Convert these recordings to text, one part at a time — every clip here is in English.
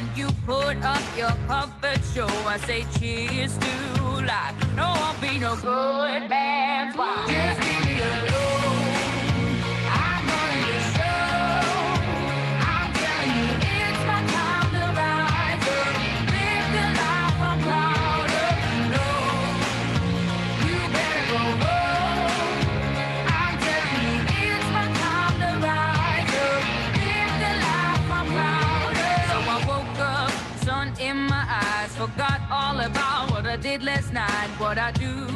and you put up your puppet show. I say cheers to life. No, I'll be no good man's wife. Just leave me alone. I'm running the show. I'm telling you, it's my time to rise up. Live the life I'm proud of. No, you better go home. I'm telling you, it's my time to rise up. Live the life I'm proud of. So I woke up, sun in my eyes, forgot all about what I did last night. What I do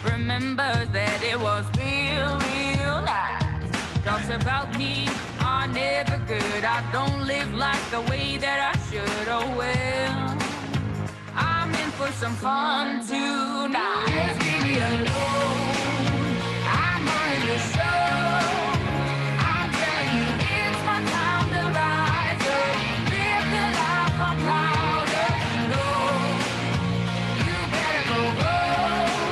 remember that it was real, real nice. Talks about me are never good. I don't live like the way that I should. Oh well, I'm in for some fun tonight. Just leave me alone. I'm running the show. I'm telling you, it's my time to rise up. Live the life I'm proud of. No, you better go home.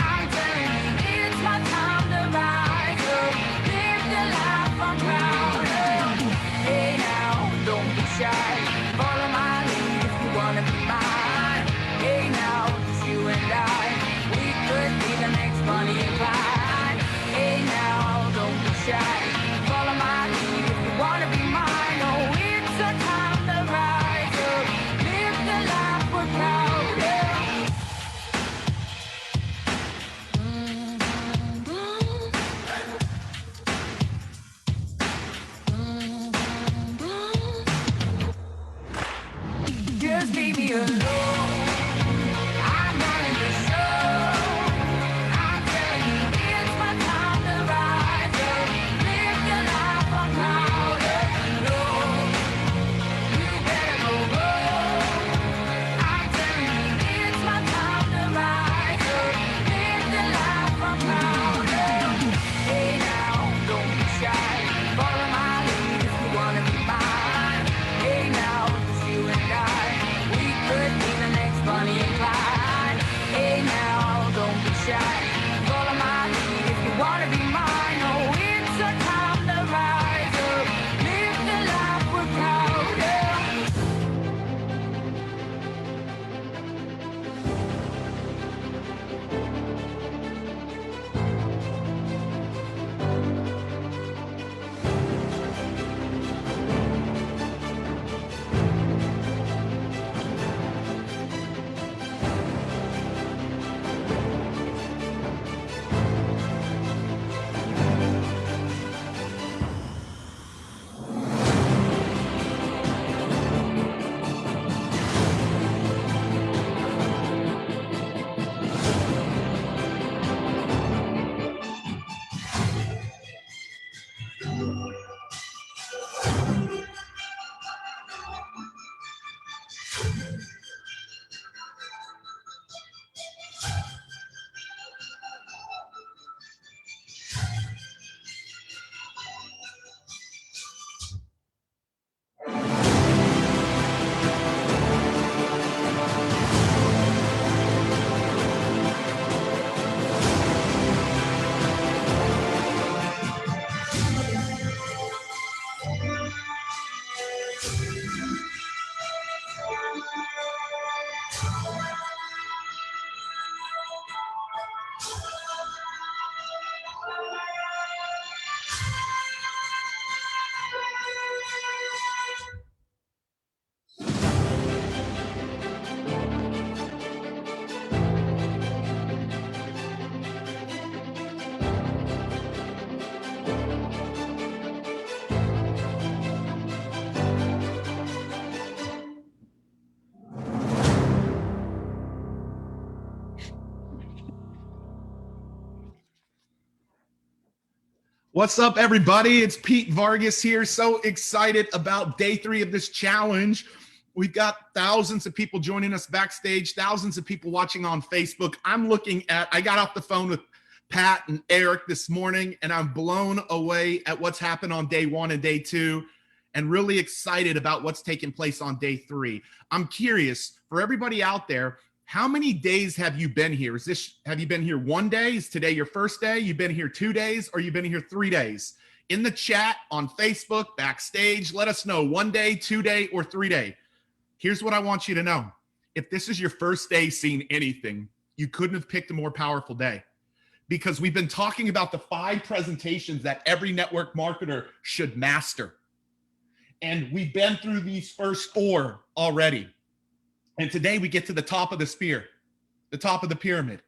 I'm telling you, it's my time to rise up. Live the life I'm proud of. Hey now, don't be shy. Follow my lead if you wanna be mine. Hey now, it's you and I. We could be the next Bonnie and Clyde. Hey now, don't be shy. Follow my lead if you wanna be mine. Oh, it's a time to rise up. Live the life we're proud of. Just leave me alone. I'm running the show. I'm telling you, it's my time to rise up. Live the life I'm proud of. No, you better go home. I'm telling you, it's my time to rise up. Live the life I'm proud of. Hey now, don't be shy. Follow my lead if you wanna be mine. Hey now, it's you and I. We could be the next Bonnie and Clyde. Hey now, don't be shy. Follow my lead if you wanna be mine. Oh, it's a time to rise up. Live the life we're proud of. What's up, everybody? It's Pete Vargas here. So excited about day 3 of this challenge. We've got thousands of people joining us backstage, thousands of people watching on Facebook. I got off the phone with Pat and Eric this morning, and I'm blown away at what's happened on day 1 and day 2, and really excited about what's taking place on day 3. I'm curious, for everybody out there, how many days have you been here? Have you been here 1 day? Is today your first day? You've been here 2 days, or you've been here 3 days? In the chat on Facebook, backstage, let us know 1 day, 2 day, or 3 day. Here's what I want you to know. If this is your first day seeing anything, you couldn't have picked a more powerful day, because we've been talking about the 5 presentations that every network marketer should master. And we've been through these first 4 already. And today we get to the top of the spear, the top of the pyramid.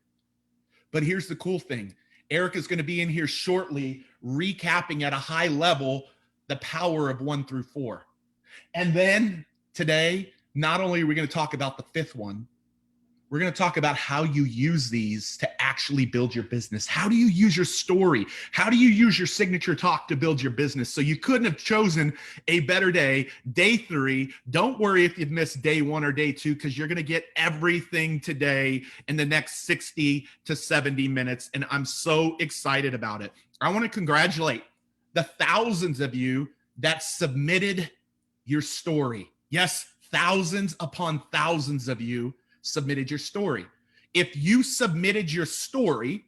But here's the cool thing. Eric is going to be in here shortly, recapping at a high level the power of 1 through 4. And then today, not only are we going to talk about the 5th one, we're going to talk about how you use these to actually build your business. How do you use your story? How do you use your signature talk to build your business? So you couldn't have chosen a better day. Day 3. Don't worry if you've missed day 1 or day 2, because you're going to get everything today in the next 60 to 70 minutes. And I'm so excited about it. I want to congratulate the thousands of you that submitted your story. Yes, thousands upon thousands of you submitted your story. If you submitted your story,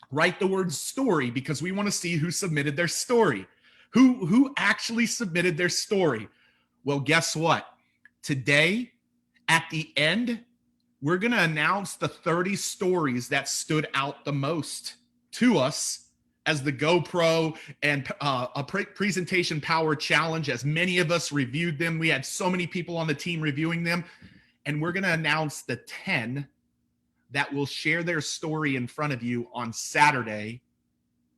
write the word story, because we want to see who submitted their story. Who actually submitted their story? Well, guess what? Today, at the end, we're going to announce the 30 stories that stood out the most to us as the GoPro and a presentation power challenge. As many of us reviewed them, we had so many people on the team reviewing them. And we're going to announce the 10 that will share their story in front of you on Saturday,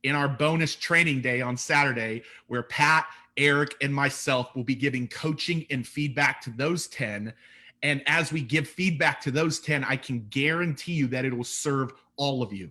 in our bonus training day on Saturday, where Pat, Eric, and myself will be giving coaching and feedback to those 10. And as we give feedback to those 10, I can guarantee you that it will serve all of you.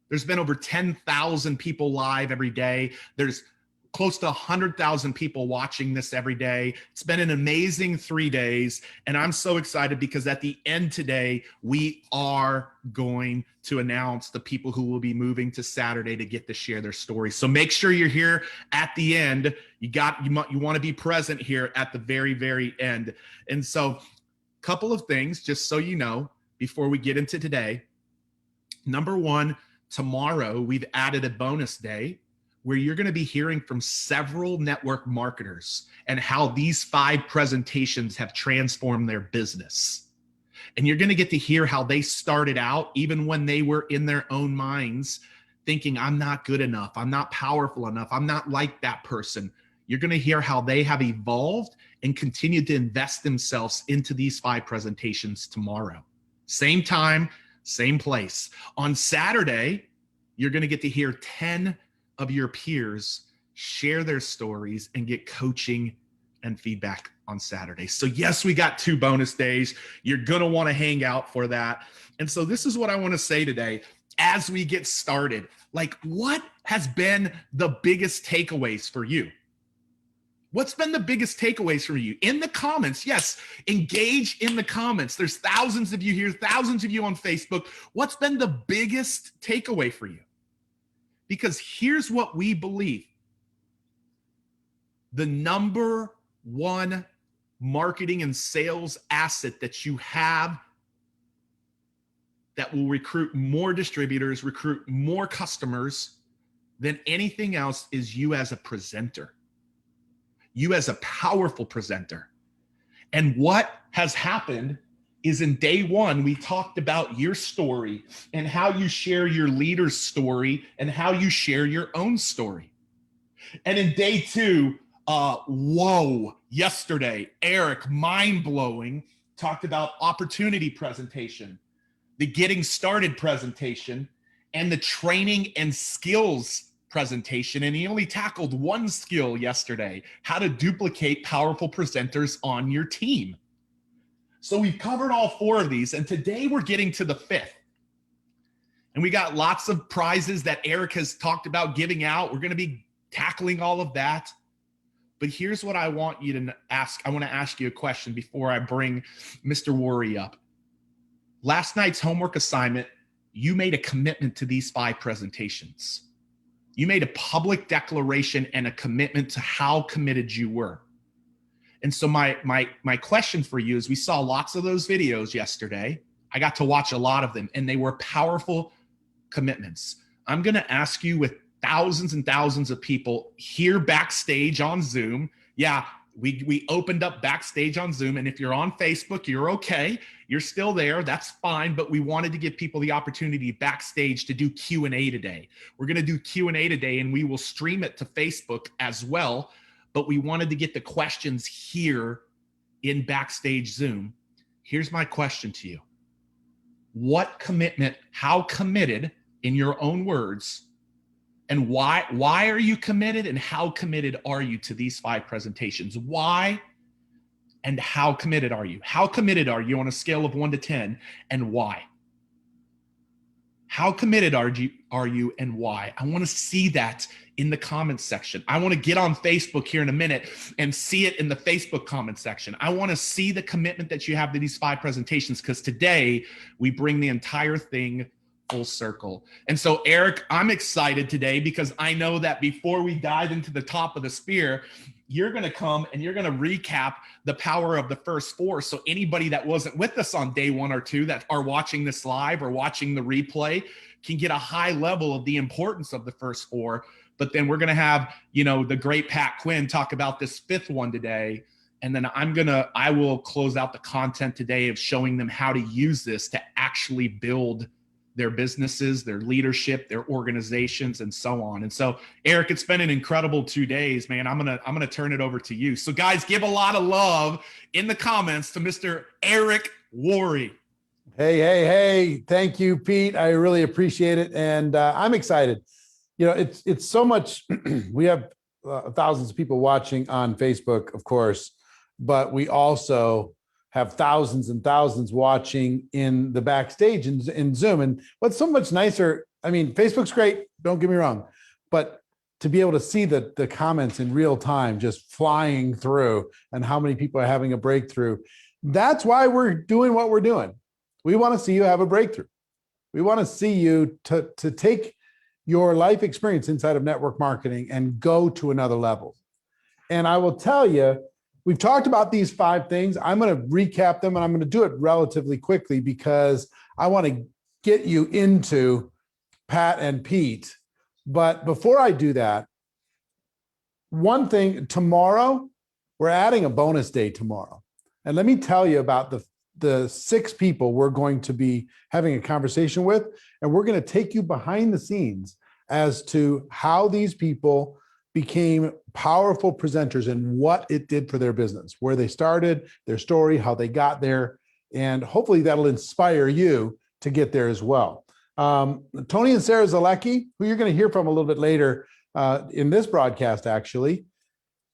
There's been over 10,000 people live every day. There's close to 100,000 people watching this every day. It's been an amazing 3 days. And I'm so excited because at the end today, we are going to announce the people who will be moving to Saturday to get to share their story. So make sure you're here at the end. You want to be present here at the very, very end. And so a couple of things, just so you know, before we get into today. Number 1, tomorrow we've added a bonus day where you're going to be hearing from several network marketers and how these 5 presentations have transformed their business. And you're going to get to hear how they started out, even when they were in their own minds, thinking, I'm not good enough, I'm not powerful enough, I'm not like that person. You're going to hear how they have evolved and continued to invest themselves into these 5 presentations tomorrow. Same time, same place. On Saturday, you're going to get to hear 10 of your peers share their stories and get coaching and feedback on Saturday. So yes, we got 2 bonus days. You're going to want to hang out for that. And so this is what I want to say today as we get started. Like, what has been the biggest takeaways for you? What's been the biggest takeaways for you? In the comments, yes, engage in the comments. There's thousands of you here, thousands of you on Facebook. What's been the biggest takeaway for you? Because here's what we believe. The number 1 marketing and sales asset that you have that will recruit more distributors, recruit more customers than anything else is you as a presenter. You as a powerful presenter. And what has happened is in day 1, we talked about your story and how you share your leader's story and how you share your own story. And in day 2, yesterday, Eric, mind-blowing, talked about opportunity presentation, the getting started presentation, and the training and skills presentation. And he only tackled 1 skill yesterday, how to duplicate powerful presenters on your team. So we've covered all 4 of these, and today we're getting to the 5th. And we got lots of prizes that Eric has talked about giving out. We're going to be tackling all of that. But here's what I want you to ask. I want to ask you a question before I bring Mr. Worry up. Last night's homework assignment, you made a commitment to these 5 presentations. You made a public declaration and a commitment to how committed you were. And so my question for you is, we saw lots of those videos yesterday. I got to watch a lot of them, and they were powerful commitments. I'm going to ask you, with thousands and thousands of people here backstage on Zoom. Yeah, we opened up Backstage on Zoom, and if you're on Facebook, you're okay. You're still there. That's fine. But we wanted to give people the opportunity backstage to do Q&A today. We're going to do Q&A today, and we will stream it to Facebook as well. But we wanted to get the questions here in Backstage Zoom. Here's my question to you. What commitment, how committed, in your own words, and why are you committed, and how committed are you to these 5 presentations? Why and how committed are you? How committed are you on a scale of 1 to 10, and why? How committed are you and why? I want to see that in the comments section. I want to get on Facebook here in a minute and see it in the Facebook comment section. I want to see the commitment that you have to these 5 presentations, because today we bring the entire thing full circle. And so, Eric, I'm excited today because I know that before we dive into the top of the spear, you're going to come and you're going to recap the power of the first 4. So anybody that wasn't with us on day 1 or 2 that are watching this live or watching the replay can get a high level of the importance of the first 4. But then we're going to have, the great Pat Quinn talk about this 5th one today. And then I will close out the content today of showing them how to use this to actually build their businesses, their leadership, their organizations, and so on. And so, Eric, it's been an incredible 2 days, man. I'm gonna turn it over to you. So, guys, give a lot of love in the comments to Mr. Eric Worre. Hey! Thank you, Pete. I really appreciate it, and I'm excited. It's so much. We have thousands of people watching on Facebook, of course, but we also have thousands and thousands watching in the Backstage in Zoom. And what's so much nicer, Facebook's great, don't get me wrong, but to be able to see the comments in real time just flying through and how many people are having a breakthrough, that's why we're doing what we're doing. We want to see you have a breakthrough. We want to see you to take your life experience inside of network marketing and go to another level. And I will tell you, we've talked about these 5 things. I'm going to recap them, and I'm going to do it relatively quickly because I want to get you into Pat and Pete. But before I do that, one thing, tomorrow, we're adding a bonus day tomorrow. And let me tell you about the 6 people we're going to be having a conversation with, and we're going to take you behind the scenes as to how these people became powerful presenters and what it did for their business, where they started, their story, how they got there, and hopefully that'll inspire you to get there as well. Tony and Sarah Zalecki, who you're going to hear from a little bit later in this broadcast, actually,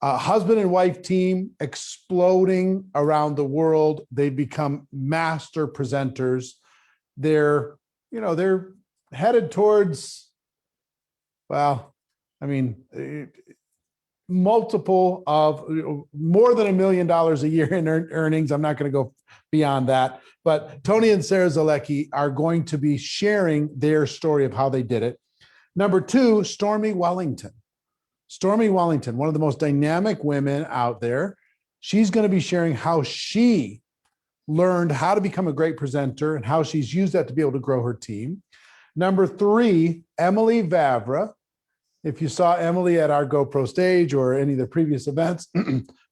husband and wife team exploding around the world. They've become master presenters. They're headed towards, multiple of more than $1 million a year in earnings. I'm not going to go beyond that, but Tony and Sarah Zalecki are going to be sharing their story of how they did it. Number 2, Stormy Wellington. Stormy Wellington, one of the most dynamic women out there. She's going to be sharing how she learned how to become a great presenter and how she's used that to be able to grow her team. Number 3, Emily Vavra. If you saw Emily at our GoPro stage or any of the previous events,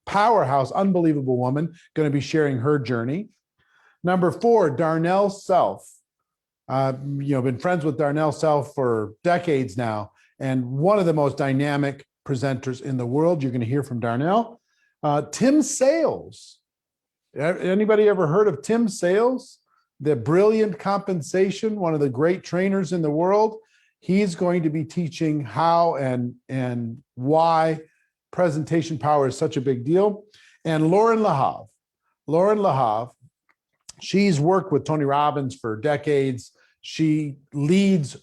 powerhouse, unbelievable woman, going to be sharing her journey. Number 4, Darnell Self. Been friends with Darnell Self for decades now, and one of the most dynamic presenters in the world. You're going to hear from Darnell. Tim Sales. Anybody ever heard of Tim Sales? The Brilliant Compensation, one of the great trainers in the world. He's going to be teaching how and why presentation power is such a big deal. And Lauren LaHave. Lauren LaHave, she's worked with Tony Robbins for decades. She leads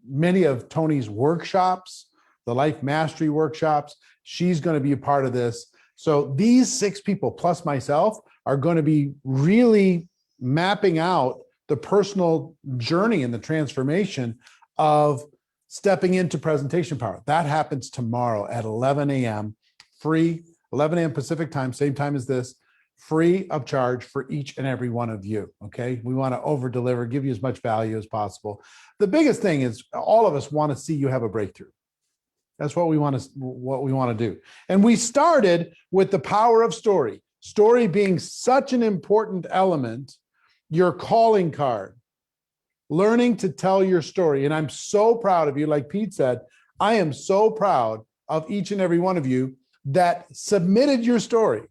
many of Tony's workshops, the Life Mastery workshops. She's going to be a part of this. So these 6 people, plus myself, are going to be really mapping out the personal journey and the transformation of stepping into presentation power. That happens tomorrow at 11 a.m. free, 11 a.m. Pacific time, same time as this, free of charge for each and every one of you, okay? We want to over-deliver, give you as much value as possible. The biggest thing is all of us want to see you have a breakthrough. That's what we want to do. And we started with the power of story. Story being such an important element, your calling card, learning to tell your story. And I'm so proud of you. Like Pete said, I am so proud of each and every one of you that submitted your story.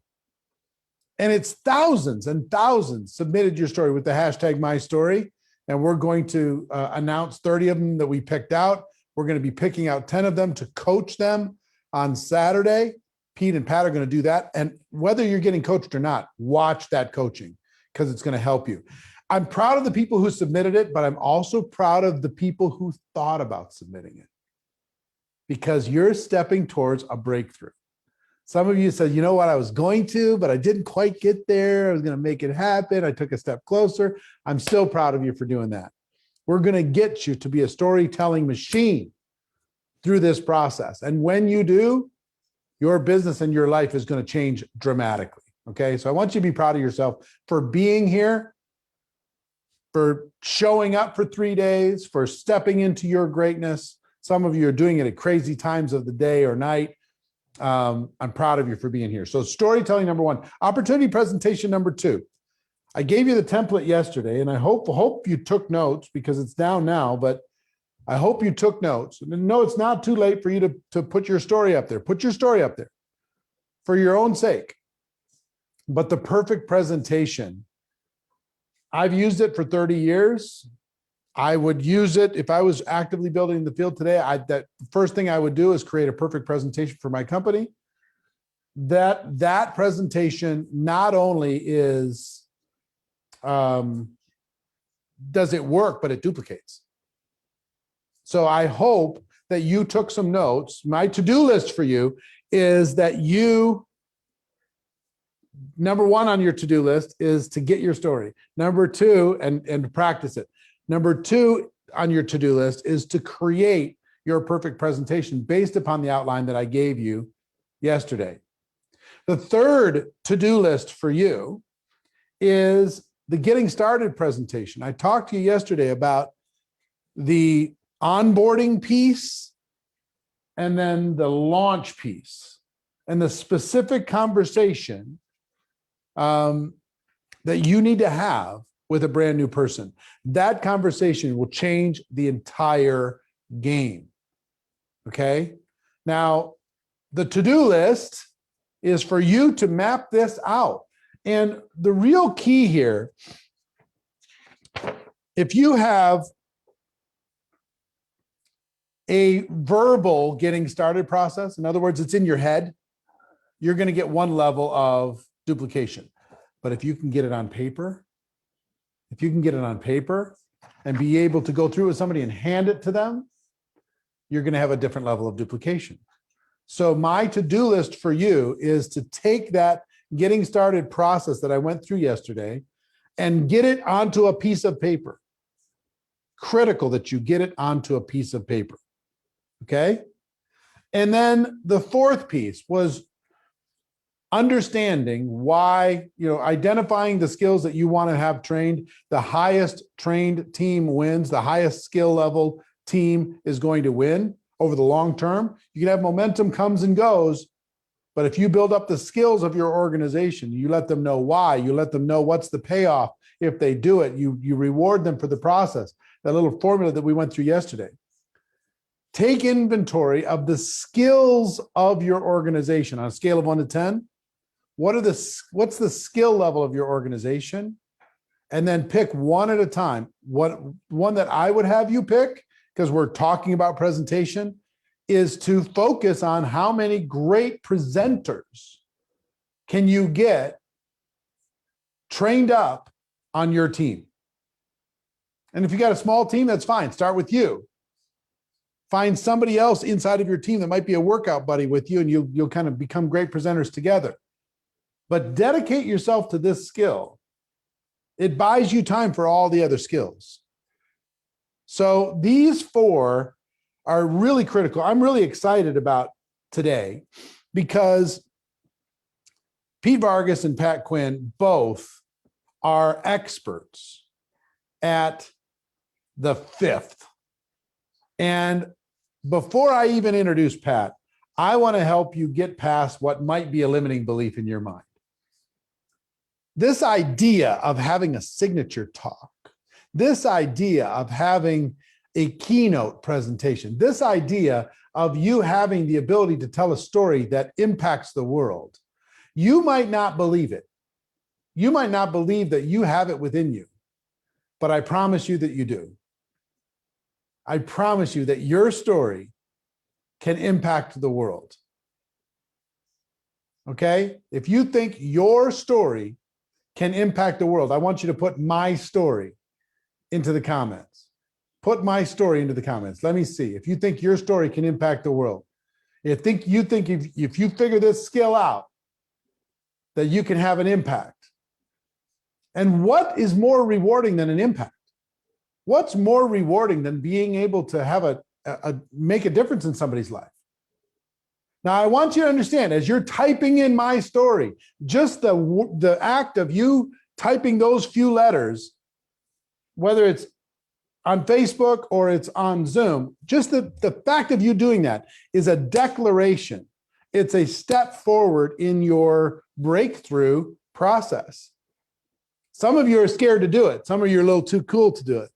And it's thousands and thousands submitted your story with the hashtag my story. And we're going to announce 30 of them that we picked out. We're going to be picking out 10 of them to coach them on Saturday. Pete and Pat are going to do that. And whether you're getting coached or not, watch that coaching because it's going to help you. I'm proud of the people who submitted it, but I'm also proud of the people who thought about submitting it because you're stepping towards a breakthrough. Some of you said, you know what, I was going to, but I didn't quite get there. I was going to make it happen. I took a step closer. I'm still proud of you for doing that. We're going to get you to be a storytelling machine through this process. And when you do, your business and your life is going to change dramatically. Okay. So I want you to be proud of yourself for being here, for showing up for 3 days, for stepping into your greatness. Some of you are doing it at crazy times of the day or night. I'm proud of you for being here. So storytelling number one, opportunity presentation number two. I gave you the template yesterday, and I hope you took notes because it's down now, but I hope you took notes. And no, it's not too late for you to put your story up there. Put your story up there for your own sake. But the perfect presentation, I've used it for 30 years. I would use it if I was actively building the field today. The first thing I would do is create a perfect presentation for my company. That presentation not only is does it work, but it duplicates. So I hope that you took some notes. My to-do list for you is that you, number one on your to-do list is to get your story. Number two, and practice it. Number two on your to-do list is to create your perfect presentation based upon the outline that I gave you yesterday. The third to-do list for you is the getting started presentation. I talked to you yesterday about the onboarding piece and then the launch piece and the specific conversation that you need to have with a brand new person. That conversation will change the entire game. Okay. Now, the to-do list is for you to map this out. And the real key here, if you have a verbal getting started process, in other words, it's in your head, you're going to get one level of duplication. But if you can get it on paper, and be able to go through with somebody and hand it to them, you're going to have a different level of duplication. So my to-do list for you is to take that getting started process that I went through yesterday and get it onto a piece of paper. Critical that you get it onto a piece of paper. Okay. And then the fourth piece was understanding why, identifying the skills that you want to have trained. The highest trained team wins. The highest skill level team is going to win over the long term. You can have momentum comes and goes, but if you build up the skills of your organization, you let them know why, you let them know what's the payoff if they do it, you reward them for the process. That little formula that we went through yesterday. Take inventory of the skills of your organization on a scale of 1 to 10. What's the skill level of your organization? And then pick one at a time. One that I would have you pick, because we're talking about presentation, is to focus on how many great presenters can you get trained up on your team. And if you got a small team, that's fine. Start with you. Find somebody else inside of your team that might be a workout buddy with you, and you'll kind of become great presenters together. But dedicate yourself to this skill. It buys you time for all the other skills. So these four are really critical. I'm really excited about today because Pete Vargas and Pat Quinn both are experts at the fifth. And before I even introduce Pat, I want to help you get past what might be a limiting belief in your mind. This idea of having a signature talk, this idea of having a keynote presentation, this idea of you having the ability to tell a story that impacts the world, you might not believe it. You might not believe that you have it within you, but I promise you that you do. I promise you that your story can impact the world. Okay? If you think your story can impact the world, I want you to put my story into the comments. Put my story into the comments. Let me see. If you think your story can impact the world, if you figure this skill out, that you can have an impact. And what is more rewarding than an impact? What's more rewarding than being able to have make a difference in somebody's life? Now, I want you to understand, as you're typing in my story, just the act of you typing those few letters, whether it's on Facebook or it's on Zoom, just the fact of you doing that is a declaration. It's a step forward in your breakthrough process. Some of you are scared to do it. Some of you are a little too cool to do it.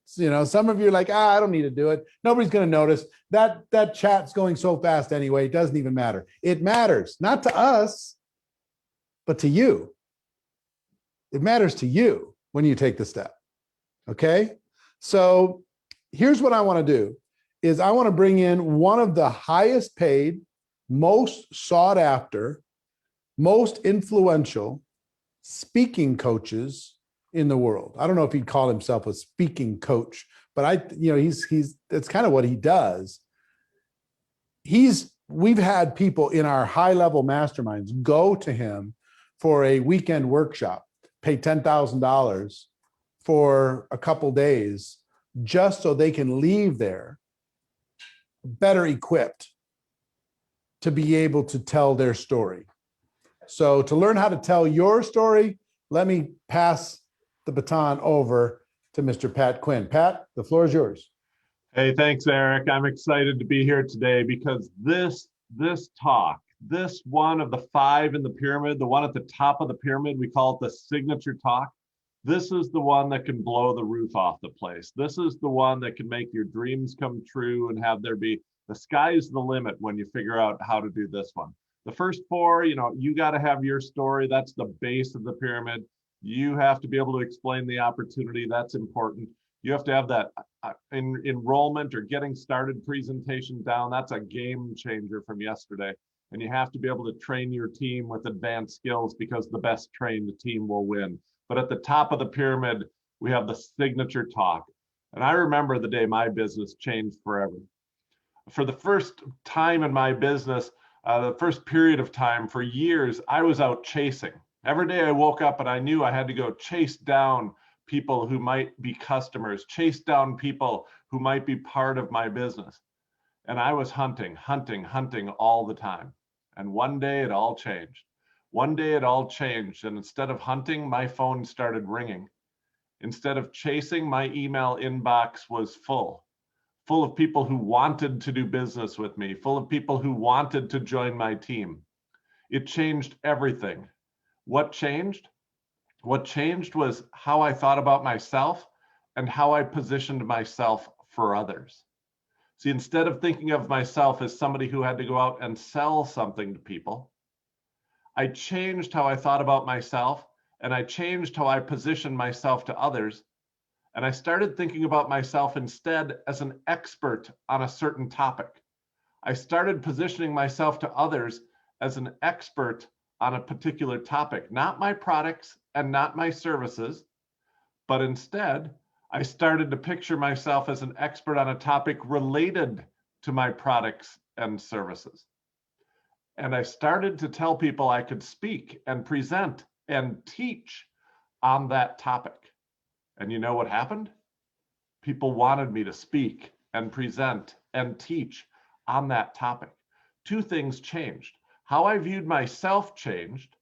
Some of you are like, I don't need to do it. Nobody's going to notice. That chat's going so fast anyway. It doesn't even matter. It matters, not to us, but to you. It matters to you when you take the step. Okay? So here's what I want to do is I want to bring in one of the highest paid, most sought after, most influential speaking coaches in the world. I don't know if he'd call himself a speaking coach, but that's kind of what he does. We've had people in our high level masterminds go to him for a weekend workshop, pay $10,000 for a couple days, just so they can leave there better equipped to be able to tell their story. So to learn how to tell your story, let me pass the baton over to Mr. Pat Quinn. Pat, the floor is yours. Hey, thanks, Eric. I'm excited to be here today because this talk, this one of the 5 in the pyramid, the one at the top of the pyramid, we call it the signature talk. This is the one that can blow the roof off the place. This is the one that can make your dreams come true and have there be, the sky's the limit when you figure out how to do this one. The first 4, you got to have your story. That's the base of the pyramid. You have to be able to explain the opportunity. That's important. You have to have that enrollment or getting started presentation down. That's a game changer from yesterday. And you have to be able to train your team with advanced skills because the best trained team will win. But at the top of the pyramid, we have the signature talk. And I remember the day my business changed forever. For the first time in my business, the first period of time for years, I was out chasing. Every day I woke up and I knew I had to go chase down people who might be customers, chase down people who might be part of my business. And I was hunting all the time. And one day it all changed. One day it all changed. And instead of hunting, my phone started ringing. Instead of chasing, my email inbox was full of people who wanted to do business with me, full of people who wanted to join my team. It changed everything. What changed? What changed was how I thought about myself and how I positioned myself for others. See, instead of thinking of myself as somebody who had to go out and sell something to people, I changed how I thought about myself and I changed how I positioned myself to others. And I started thinking about myself instead as an expert on a certain topic. I started positioning myself to others as an expert on a particular topic, not my products and not my services, but instead, I started to picture myself as an expert on a topic related to my products and services. And I started to tell people I could speak and present and teach on that topic. And you know what happened? People wanted me to speak and present and teach on that topic. 2 things changed. How I viewed myself changed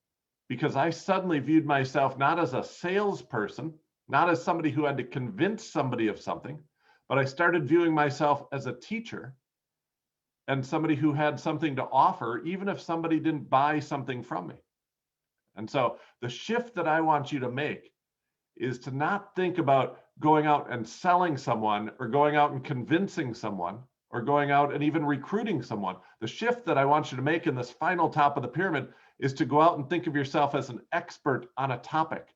because I suddenly viewed myself not as a salesperson, not as somebody who had to convince somebody of something, but I started viewing myself as a teacher. and somebody who had something to offer, even if somebody didn't buy something from me. And so the shift that I want you to make is to not think about going out and selling someone or going out and convincing someone or going out and even recruiting someone. The shift that I want you to make in this final top of the pyramid is to go out and think of yourself as an expert on a topic.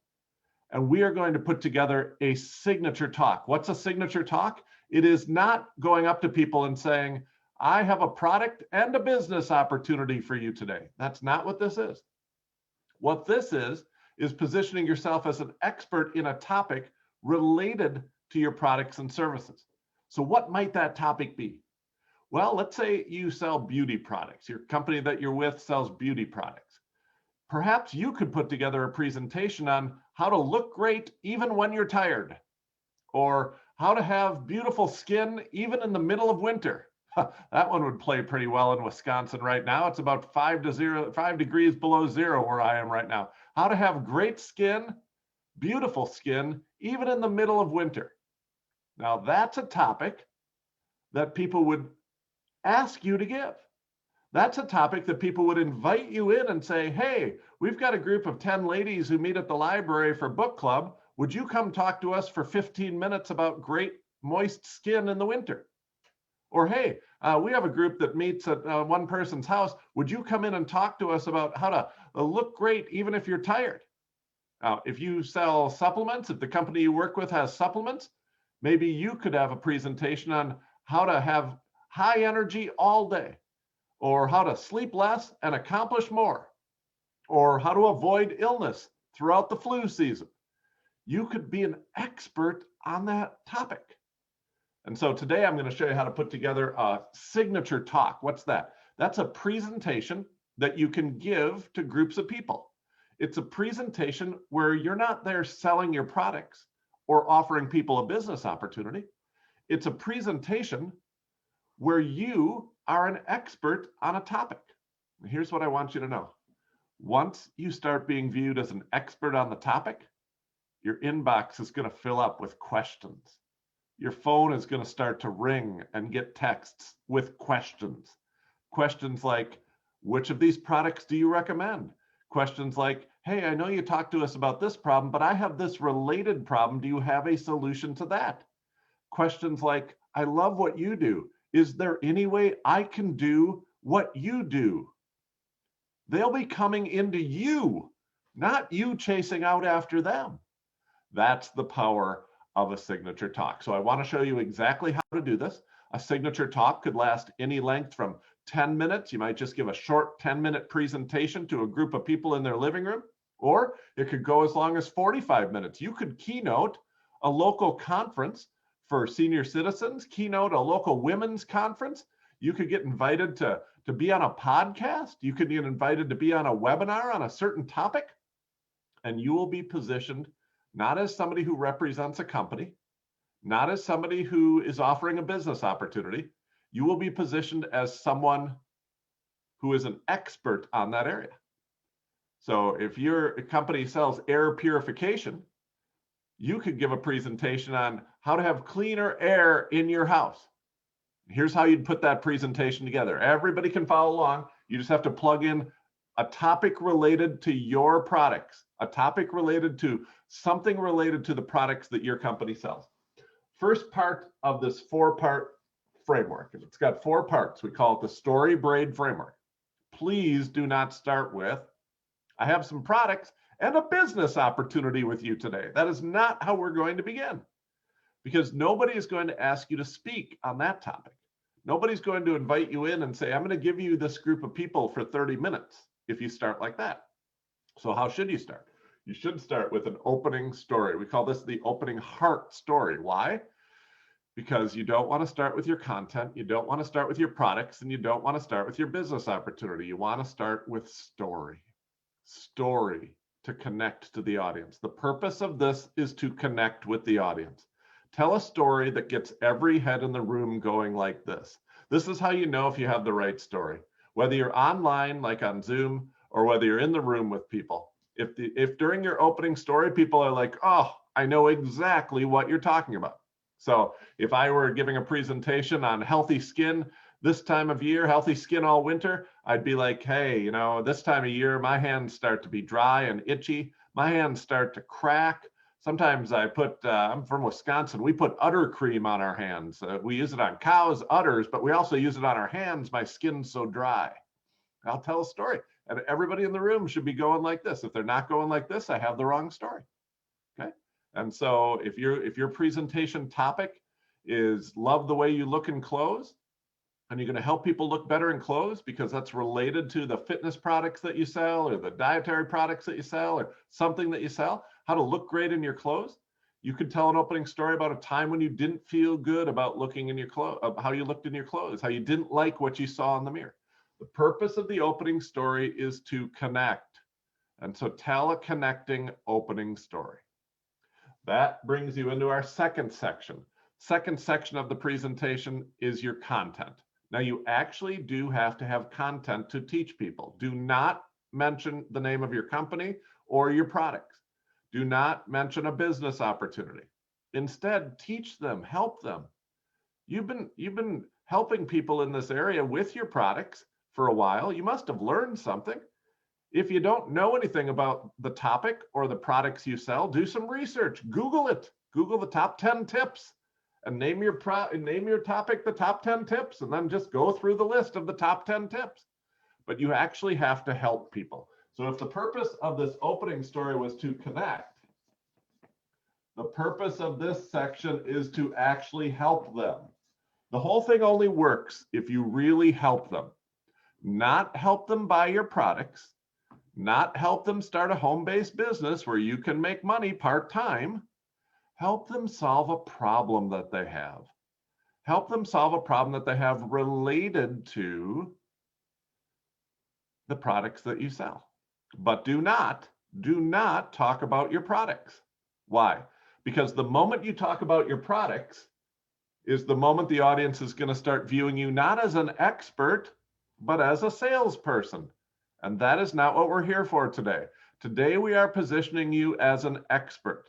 And we are going to put together a signature talk. What's a signature talk? It is not going up to people and saying, I have a product and a business opportunity for you today. That's not what this is. What this is positioning yourself as an expert in a topic related to your products and services. So what might that topic be? Well, let's say you sell beauty products. Your company that you're with sells beauty products. Perhaps you could put together a presentation on how to look great even when you're tired, or how to have beautiful skin even in the middle of winter. That one would play pretty well in Wisconsin right now. It's about 5 degrees below zero where I am right now. How to have great skin, beautiful skin, even in the middle of winter. Now that's a topic that people would ask you to give. That's a topic that people would invite you in and say, hey, we've got a group of 10 ladies who meet at the library for book club. Would you come talk to us for 15 minutes about great moist skin in the winter? Or, hey, we have a group that meets at one person's house. Would you come in and talk to us about how to look great even if you're tired? Now, if you sell supplements, if the company you work with has supplements, maybe you could have a presentation on how to have high energy all day, or how to sleep less and accomplish more, or how to avoid illness throughout the flu season. You could be an expert on that topic. And so today I'm going to show you how to put together a signature talk. What's that? That's a presentation that you can give to groups of people. It's a presentation where you're not there selling your products or offering people a business opportunity. It's a presentation where you are an expert on a topic. And here's what I want you to know. Once you start being viewed as an expert on the topic, your inbox is going to fill up with questions. Your phone is going to start to ring and get texts with questions. Questions like, which of these products do you recommend? Questions like, hey, I know you talked to us about this problem, but I have this related problem. Do you have a solution to that? Questions like, I love what you do. Is there any way I can do what you do? They'll be coming into you, not you chasing out after them. That's the power of a signature talk. So I want to show you exactly how to do this. A signature talk could last any length from 10 minutes. You might just give a short 10-minute presentation to a group of people in their living room, or it could go as long as 45 minutes. You could keynote a local conference for senior citizens, keynote a local women's conference. You could get invited to be on a podcast. You could get invited to be on a webinar on a certain topic, and you will be positioned not as somebody who represents a company, not as somebody who is offering a business opportunity. You will be positioned as someone who is an expert on that area. So if your company sells air purification, you could give a presentation on how to have cleaner air in your house. Here's how you'd put that presentation together. Everybody can follow along. You just have to plug in a topic related to your products, a topic related to something related to the products that your company sells. First part of this 4-part framework, it's got 4 parts. We call it the story braid framework. Please do not start with, I have some products and a business opportunity with you today. That is not how we're going to begin, because nobody is going to ask you to speak on that topic. Nobody's going to invite you in and say, I'm going to give you this group of people for 30 minutes if you start like that. So how should you start? You should start with an opening story. We call this the opening heart story. Why? Because you don't want to start with your content, you don't want to start with your products, and you don't want to start with your business opportunity. You want to start with story. Story to connect to the audience. The purpose of this is to connect with the audience. Tell a story that gets every head in the room going like this. This is how you know if you have the right story. Whether you're online, like on Zoom, or whether you're in the room with people. If during your opening story, people are like, oh, I know exactly what you're talking about. So if I were giving a presentation on healthy skin, This time of year, healthy skin all winter, I'd be like, hey, you know, this time of year, my hands start to be dry and itchy. My hands start to crack. Sometimes I put, I'm from Wisconsin, we put udder cream on our hands. We use it on cows, udders, but we also use it on our hands. My skin's so dry. I'll tell a story. And everybody in the room should be going like this. If they're not going like this, I have the wrong story. Okay. And so if your presentation topic is love the way you look in clothes, and you're going to help people look better in clothes because that's related to the fitness products that you sell or the dietary products that you sell or something that you sell, how to look great in your clothes. You could tell an opening story about a time when you didn't feel good about looking in your clothes, how you looked in your clothes, how you didn't like what you saw in the mirror. The purpose of the opening story is to connect. And so tell a connecting opening story. That brings you into our second section. Second section of the presentation is your content. Now, you actually do have to have content to teach people. Do not mention the name of your company or your products. Do not mention a business opportunity. Instead, teach them, help them. You've been helping people in this area with your products for a while. You must have learned something. If you don't know anything about the topic or the products you sell, do some research. Google it. Google the top 10 tips. And name your topic the top 10 tips, and then just go through the list of the top 10 tips. But you actually have to help people. So if the purpose of this opening story was to connect, the purpose of this section is to actually help them. The whole thing only works if you really help them. Not help them buy your products, not help them start a home-based business where you can make money part-time. Help them solve a problem that they have. Help them solve a problem that they have related to the products that you sell. But do not talk about your products. Why? Because the moment you talk about your products is the moment the audience is going to start viewing you not as an expert, but as a salesperson. And that is not what we're here for today. Today we are positioning you as an expert.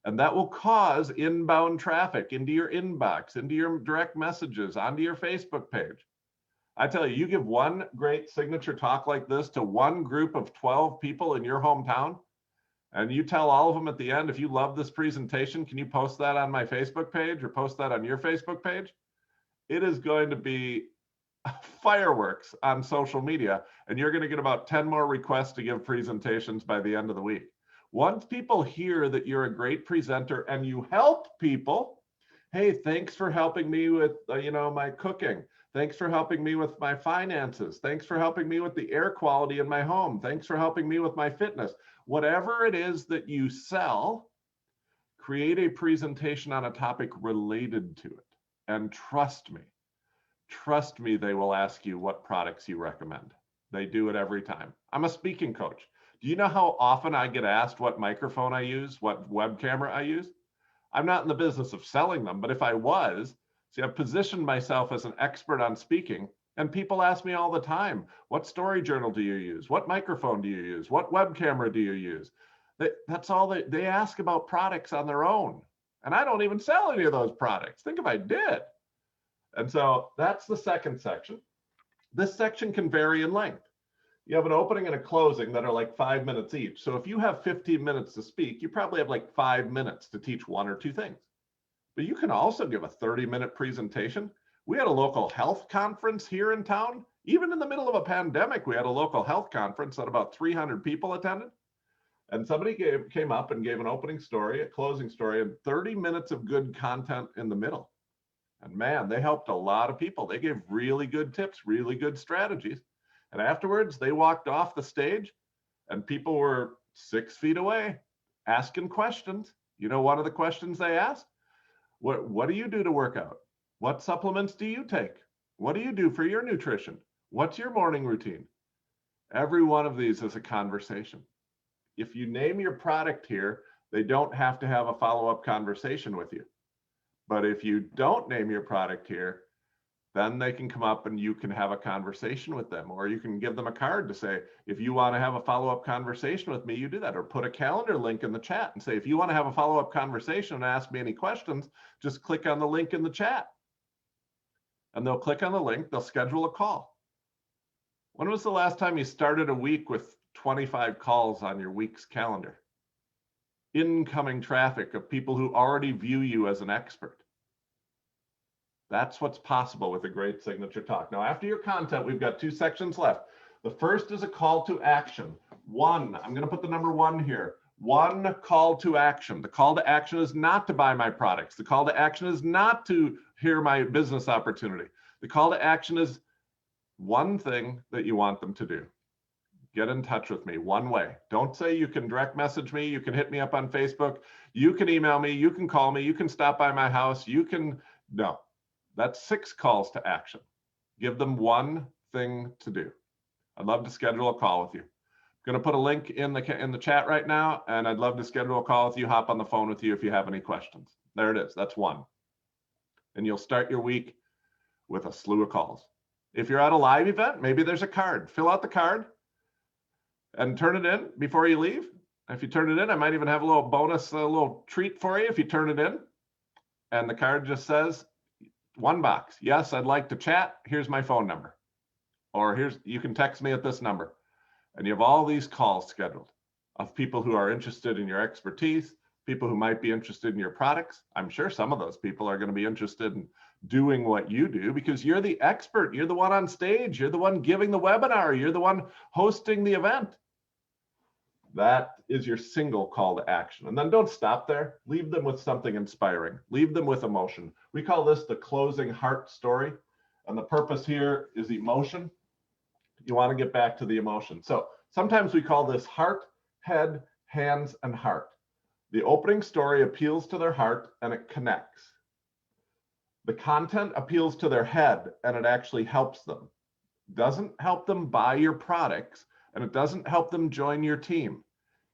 And that will cause inbound traffic into your inbox, into your direct messages, onto your Facebook page. I tell you, you give one great signature talk like this to one group of 12 people in your hometown, and you tell all of them at the end, if you love this presentation, can you post that on my Facebook page or post that on your Facebook page? It is going to be fireworks on social media, and you're going to get about 10 more requests to give presentations by the end of the week. Once people hear that you're a great presenter and you help people, hey, thanks for helping me with my cooking. Thanks for helping me with my finances. Thanks for helping me with the air quality in my home. Thanks for helping me with my fitness. Whatever it is that you sell, create a presentation on a topic related to it. And trust me, they will ask you what products you recommend. They do it every time. I'm a speaking coach. Do you know how often I get asked what microphone I use, what web camera I use? I'm not in the business of selling them, but if I was, see, I've positioned myself as an expert on speaking, and people ask me all the time, what story journal do you use? What microphone do you use? What web camera do you use? That's all they ask about products on their own. And I don't even sell any of those products. Think if I did. And so that's the second section. This section can vary in length. You have an opening and a closing that are like 5 minutes each. So if you have 15 minutes to speak, you probably have like 5 minutes to teach one or two things. But you can also give a 30-minute presentation. We had a local health conference here in town. Even in the middle of a pandemic, we had a local health conference that about 300 people attended. And somebody came up and gave an opening story, a closing story, and 30 minutes of good content in the middle. And man, they helped a lot of people. They gave really good tips, really good strategies. And afterwards, they walked off the stage and people were 6 feet away asking questions. You know, one of the questions they asked, what do you do to work out? What supplements do you take? What do you do for your nutrition? What's your morning routine? Every one of these is a conversation. If you name your product here, they don't have to have a follow-up conversation with you. But if you don't name your product here, then they can come up and you can have a conversation with them, or you can give them a card to say, if you want to have a follow-up conversation with me, you do that, or put a calendar link in the chat and say, if you want to have a follow-up conversation and ask me any questions, just click on the link in the chat. and they'll click on the link, they'll schedule a call. When was the last time you started a week with 25 calls on your week's calendar? Incoming traffic of people who already view you as an expert. That's what's possible with a great signature talk. Now, after your content, we've got 2 sections left. The first is a call to action. I'm going to put the number 1 here. 1 call to action. The call to action is not to buy my products. The call to action is not to hear my business opportunity. The call to action is one thing that you want them to do. Get in touch with me one way. Don't say you can direct message me. You can hit me up on Facebook. You can email me. You can call me. You can stop by my house. No, that's 6 calls to action. Give them one thing to do. I'd love to schedule a call with you. I'm going to put a link in the chat right now, and I'd love to schedule a call with you, hop on the phone with you if you have any questions. There it is. That's 1. And you'll start your week with a slew of calls. If you're at a live event, maybe there's a card. Fill out the card and turn it in before you leave. If you turn it in, I might even have a little bonus, a little treat for you if you turn it in. And the card just says, 1 box. Yes, I'd like to chat. Here's my phone number. Or you can text me at this number. And you have all these calls scheduled of people who are interested in your expertise, people who might be interested in your products. I'm sure some of those people are going to be interested in doing what you do because you're the expert. You're the one on stage. You're the one giving the webinar. You're the one hosting the event. That is your single call to action. And then don't stop there. Leave them with something inspiring. Leave them with emotion. We call this the closing heart story. And the purpose here is emotion. You want to get back to the emotion. So sometimes we call this heart, head, hands, and heart. The opening story appeals to their heart and it connects. The content appeals to their head and it actually helps them. Doesn't help them buy your products and it doesn't help them join your team.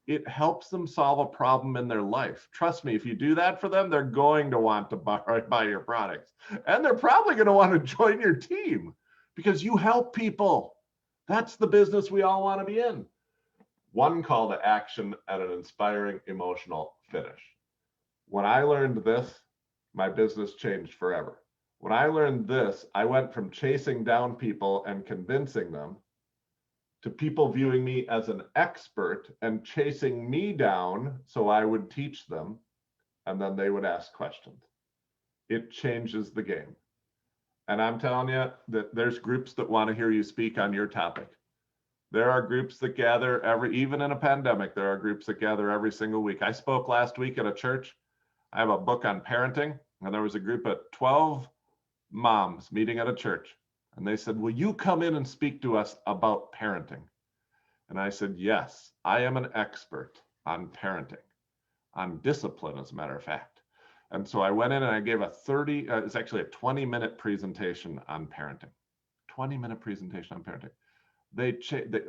It helps them solve a problem in their life. Trust me, if you do that for them, they're going to want to buy your products. And they're probably going to want to join your team because you help people. That's the business we all want to be in. 1 call to action and an inspiring emotional finish. When I learned this, my business changed forever. When I learned this, I went from chasing down people and convincing them to people viewing me as an expert and chasing me down so I would teach them and then they would ask questions. It changes the game. And I'm telling you that there's groups that want to hear you speak on your topic. There are groups that gather even in a pandemic, there are groups that gather every single week. I spoke last week at a church. I have a book on parenting, and there was a group of 12 moms meeting at a church. And they said, will you come in and speak to us about parenting? And I said, yes, I am an expert on parenting, on discipline, as a matter of fact. And so I went in and I gave it's actually a 20-minute presentation on parenting. 20-minute presentation on parenting.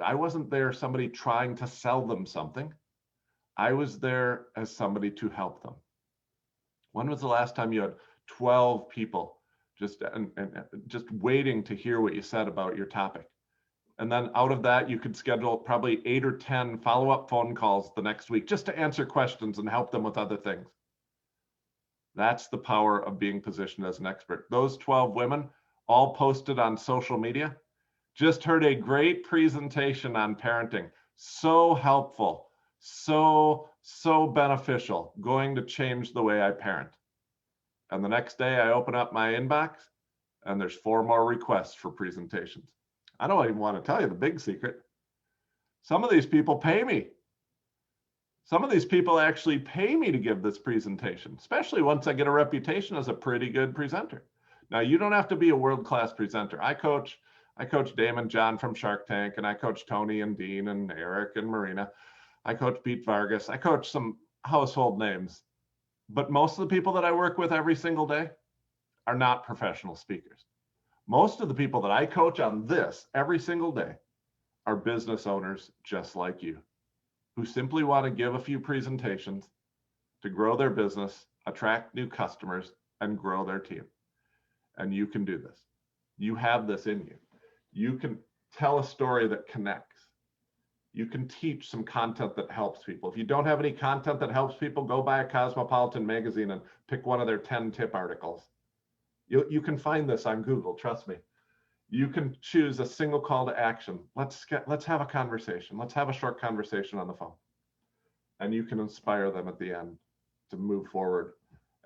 I wasn't there somebody trying to sell them something. I was there as somebody to help them. When was the last time you had 12 people just waiting to hear what you said about your topic? And then out of that, you could schedule probably 8 or 10 follow-up phone calls the next week just to answer questions and help them with other things. That's the power of being positioned as an expert. Those 12 women all posted on social media. Just heard a great presentation on parenting. So helpful, so beneficial, going to change the way I parent. And the next day I open up my inbox and there's 4 more requests for presentations. I don't even want to tell you the big secret. Some of these people pay me. Some of these people actually pay me to give this presentation, especially once I get a reputation as a pretty good presenter. Now, you don't have to be a world-class presenter. I coach Damon John from Shark Tank, and I coach Tony and Dean and Eric and Marina. I coach Pete Vargas. I coach some household names. But most of the people that I work with every single day are not professional speakers. Most of the people that I coach on this every single day are business owners just like you, who simply want to give a few presentations to grow their business, attract new customers, and grow their team. And you can do this. You have this in you. You can tell a story that connects. You can teach some content that helps people. If you don't have any content that helps people, go buy a Cosmopolitan magazine and pick one of their 10 tip articles. You can find this on Google, trust me. You can choose a single call to action. Let's have a conversation. Let's have a short conversation on the phone. And you can inspire them at the end to move forward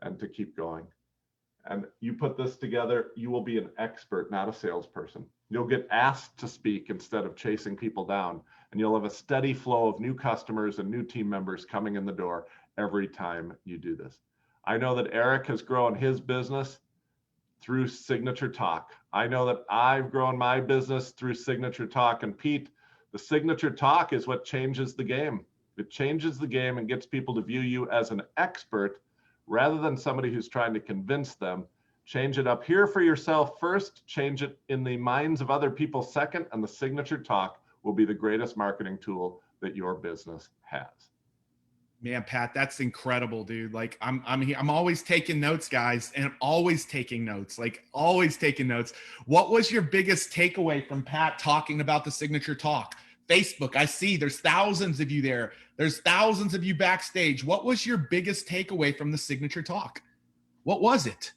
and to keep going. And you put this together, you will be an expert, not a salesperson. You'll get asked to speak instead of chasing people down. And you'll have a steady flow of new customers and new team members coming in the door every time you do this. I know that Eric has grown his business through Signature Talk. I know that I've grown my business through Signature Talk. And Pete, the Signature Talk is what changes the game. It changes the game and gets people to view you as an expert rather than somebody who's trying to convince them. Change it up here for yourself first, change it in the minds of other people second, and the Signature Talk will be the greatest marketing tool that your business has. Man, Pat, that's incredible, dude. Like I'm always taking notes, guys, and I'm always taking notes, like always taking notes. What was your biggest takeaway from Pat talking about the Signature Talk? Facebook, I see there's thousands of you there. There's thousands of you backstage. What was your biggest takeaway from the Signature Talk? What was it?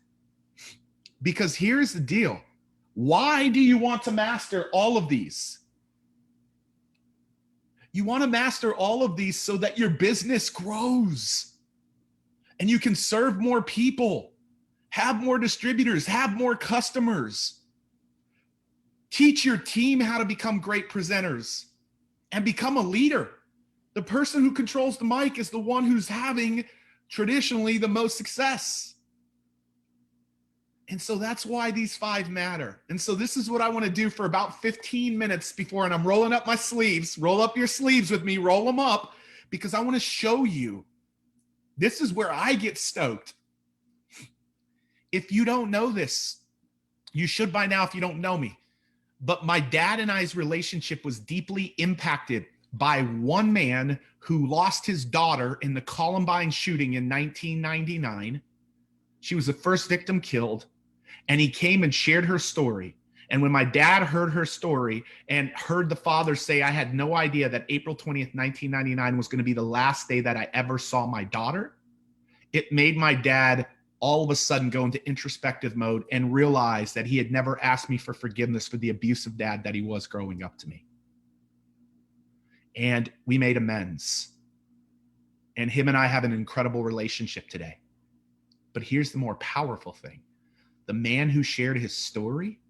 Because here's the deal. Why do you want to master all of these? You want to master all of these so that your business grows and you can serve more people, have more distributors, have more customers, teach your team how to become great presenters and become a leader. The person who controls the mic is the one who's having traditionally the most success. And so that's why these 5 matter. And so this is what I want to do for about 15 minutes before, and I'm rolling up my sleeves. Roll up your sleeves with me, roll them up, because I want to show you. This is where I get stoked. If you don't know this, you should by now if you don't know me. But my dad and I's relationship was deeply impacted by one man who lost his daughter in the Columbine shooting in 1999. She was the first victim killed, and he came and shared her story. And when my dad heard her story and heard the father say, I had no idea that April 20th, 1999 was going to be the last day that I ever saw my daughter, it made my dad all of a sudden go into introspective mode and realize that he had never asked me for forgiveness for the abusive dad that he was growing up to me. And we made amends. And him and I have an incredible relationship today. But here's the more powerful thing. The man who shared his story,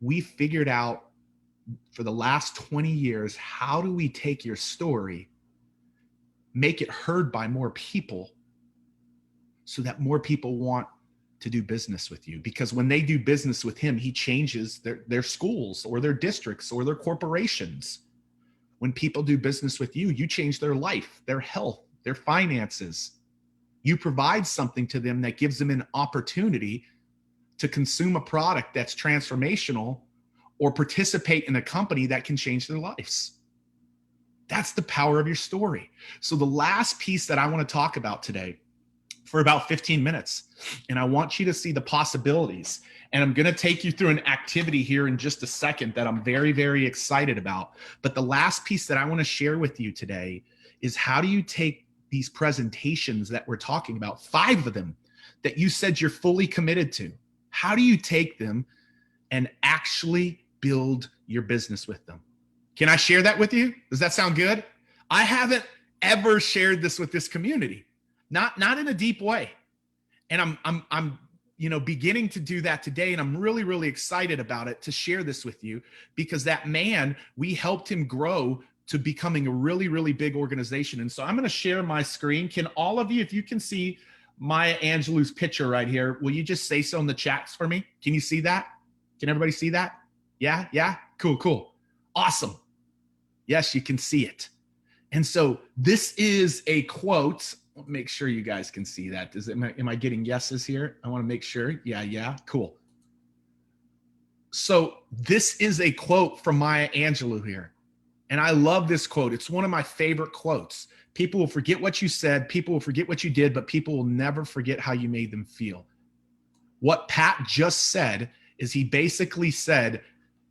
we figured out for the last 20 years, how do we take your story, make it heard by more people so that more people want to do business with you? Because when they do business with him, he changes their schools or their districts or their corporations. When people do business with you, you change their life, their health, their finances. You provide something to them that gives them an opportunity to consume a product that's transformational or participate in a company that can change their lives. That's the power of your story. So the last piece that I want to talk about today for about 15 minutes, and I want you to see the possibilities. And I'm going to take you through an activity here in just a second that I'm very, very excited about. But the last piece that I want to share with you today is how do you take these presentations that we're talking about, 5 of them that you said you're fully committed to, how do you take them and actually build your business with them? Can I share that with you? Does that sound good? I haven't ever shared this with this community, not in a deep way. And I'm beginning to do that today. And I'm really, really excited about it to share this with you, because that man, we helped him grow to becoming a really, really big organization. And so I'm going to share my screen. Can all of you, if you can see Maya Angelou's picture right here, will you just say so in the chats for me? Can you see that? Can everybody see that? Yeah. Cool. Awesome. Yes, you can see it. And so this is a quote. Make sure you guys can see that. Am I getting yeses here? I want to make sure. Yeah. Cool. So this is a quote from Maya Angelou here. And I love this quote. It's one of my favorite quotes. People will forget what you said. People will forget what you did, but people will never forget how you made them feel. What Pat just said is he basically said,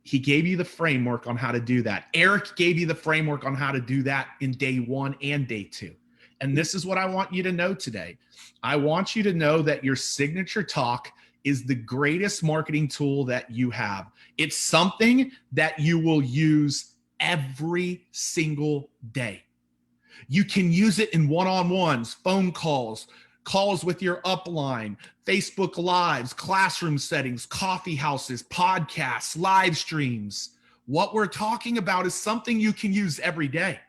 he gave you the framework on how to do that. Eric gave you the framework on how to do that in day 1 and day 2. And this is what I want you to know today. I want you to know that your signature talk is the greatest marketing tool that you have. It's something that you will use every single day. You can use it in one-on-ones, phone calls, calls with your upline, Facebook Lives, classroom settings, coffee houses, podcasts, live streams. What we're talking about is something you can use every day.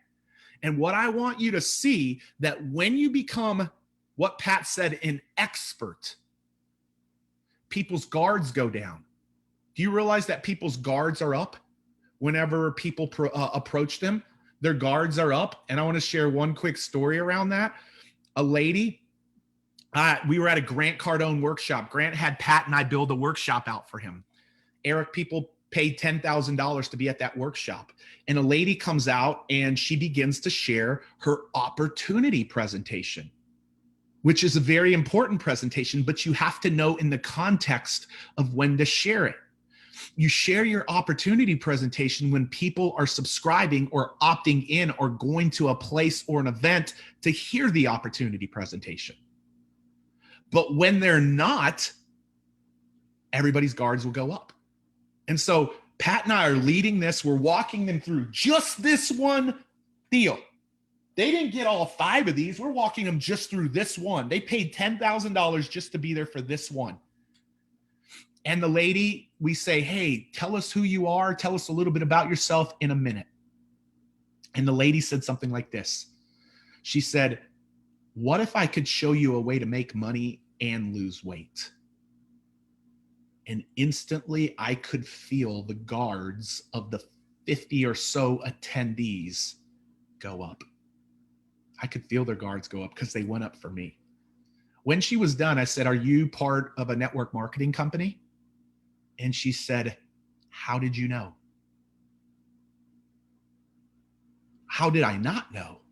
And what I want you to see, that when you become, what Pat said, an expert, people's guards go down. Do you realize that people's guards are up whenever people approach them? Their guards are up. And I want to share one quick story around that. A lady, we were at a Grant Cardone workshop. Grant had Pat and I build a workshop out for him. Eric, people paid $10,000 to be at that workshop. And a lady comes out and she begins to share her opportunity presentation, which is a very important presentation, but you have to know in the context of when to share it. You share your opportunity presentation when people are subscribing or opting in or going to a place or an event to hear the opportunity presentation. But when they're not, everybody's guards will go up. And so Pat and I are leading this. We're walking them through just this one deal. They didn't get all 5 of these. We're walking them just through this one. They paid $10,000 just to be there for this one. And the lady, we say, hey, tell us who you are. Tell us a little bit about yourself in a minute. And the lady said something like this. She said, what if I could show you a way to make money and lose weight? And instantly I could feel the guards of the 50 or so attendees go up. I could feel their guards go up because they went up for me. When she was done, I said, are you part of a network marketing company? And she said, how did you know? How did I not know?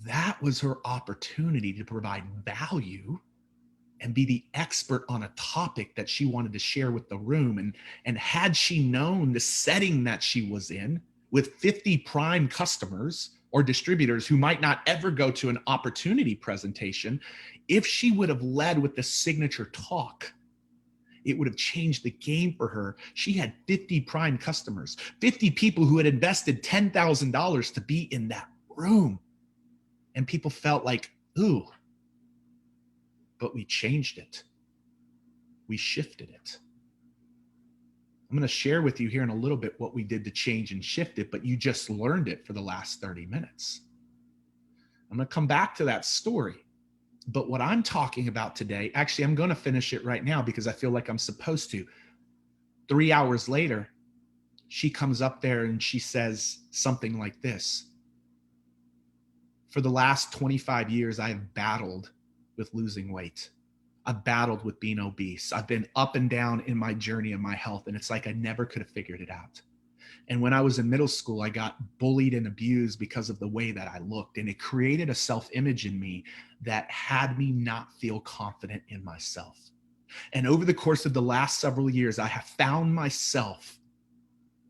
That was her opportunity to provide value and be the expert on a topic that she wanted to share with the room. And had she known the setting that she was in with 50 prime customers or distributors who might not ever go to an opportunity presentation, if she would have led with the signature talk, it would have changed the game for her. She had 50 prime customers, 50 people who had invested $10,000 to be in that room. And people felt like, ooh, but we changed it. We shifted it. I'm going to share with you here in a little bit what we did to change and shift it, but you just learned it for the last 30 minutes. I'm going to come back to that story. But what I'm talking about today, actually, I'm going to finish it right now because I feel like I'm supposed to. 3 hours later, she comes up there and she says something like this. For the last 25 years, I have battled with losing weight. I've battled with being obese. I've been up and down in my journey of my health, and it's like I never could have figured it out. And when I was in middle school, I got bullied and abused because of the way that I looked, and it created a self-image in me that had me not feel confident in myself. And over the course of the last several years, I have found myself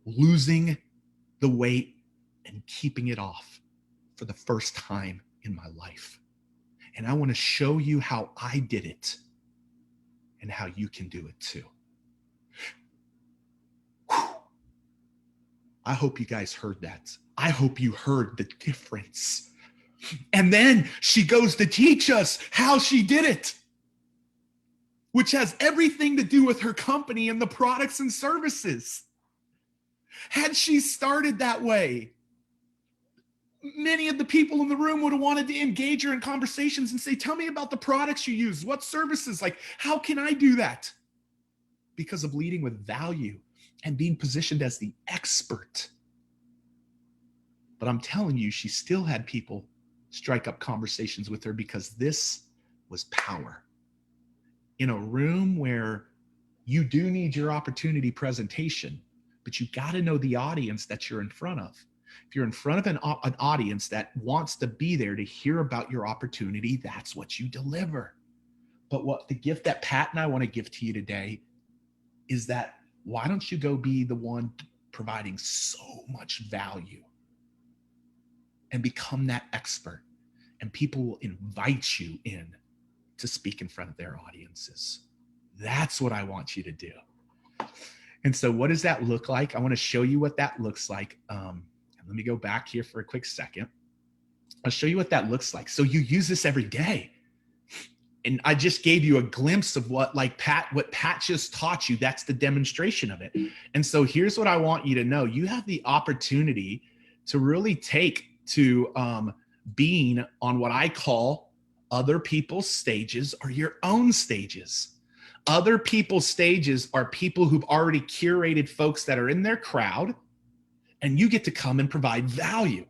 losing the weight and keeping it off for the first time in my life. And I want to show you how I did it and how you can do it too. Whew. I hope you guys heard that. I hope you heard the difference. And then she goes to teach us how she did it, which has everything to do with her company and the products and services. Had she started that way, many of the people in the room would have wanted to engage her in conversations and say, tell me about the products you use, what services, like, how can I do that? Because of leading with value and being positioned as the expert. But I'm telling you, she still had people strike up conversations with her because this was power. In a room where you do need your opportunity presentation, but you got to know the audience that you're in front of. If you're in front of an audience that wants to be there to hear about your opportunity, that's what you deliver. But what the gift that Pat and I want to give to you today is that why don't you go be the one providing so much value and become that expert. And people will invite you in to speak in front of their audiences. That's what I want you to do. And so what does that look like? I want to show you what that looks like. Let me go back here for a quick second. I'll show you what that looks like. So you use this every day. And I just gave you a glimpse of what Pat just taught you. That's the demonstration of it. And so here's what I want you to know. You have the opportunity to really take to being on what I call other people's stages or your own stages. Other people's stages are people who've already curated folks that are in their crowd, and you get to come and provide value.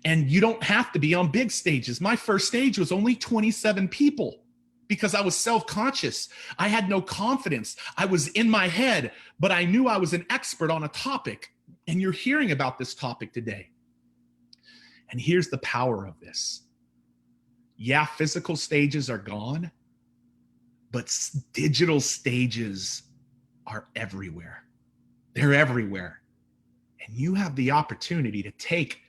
And you don't have to be on big stages. My first stage was only 27 people because I was self-conscious. I had no confidence. I was in my head, but I knew I was an expert on a topic. And you're hearing about this topic today. And here's the power of this. Yeah, physical stages are gone, but digital stages are everywhere. They're everywhere. And you have the opportunity to take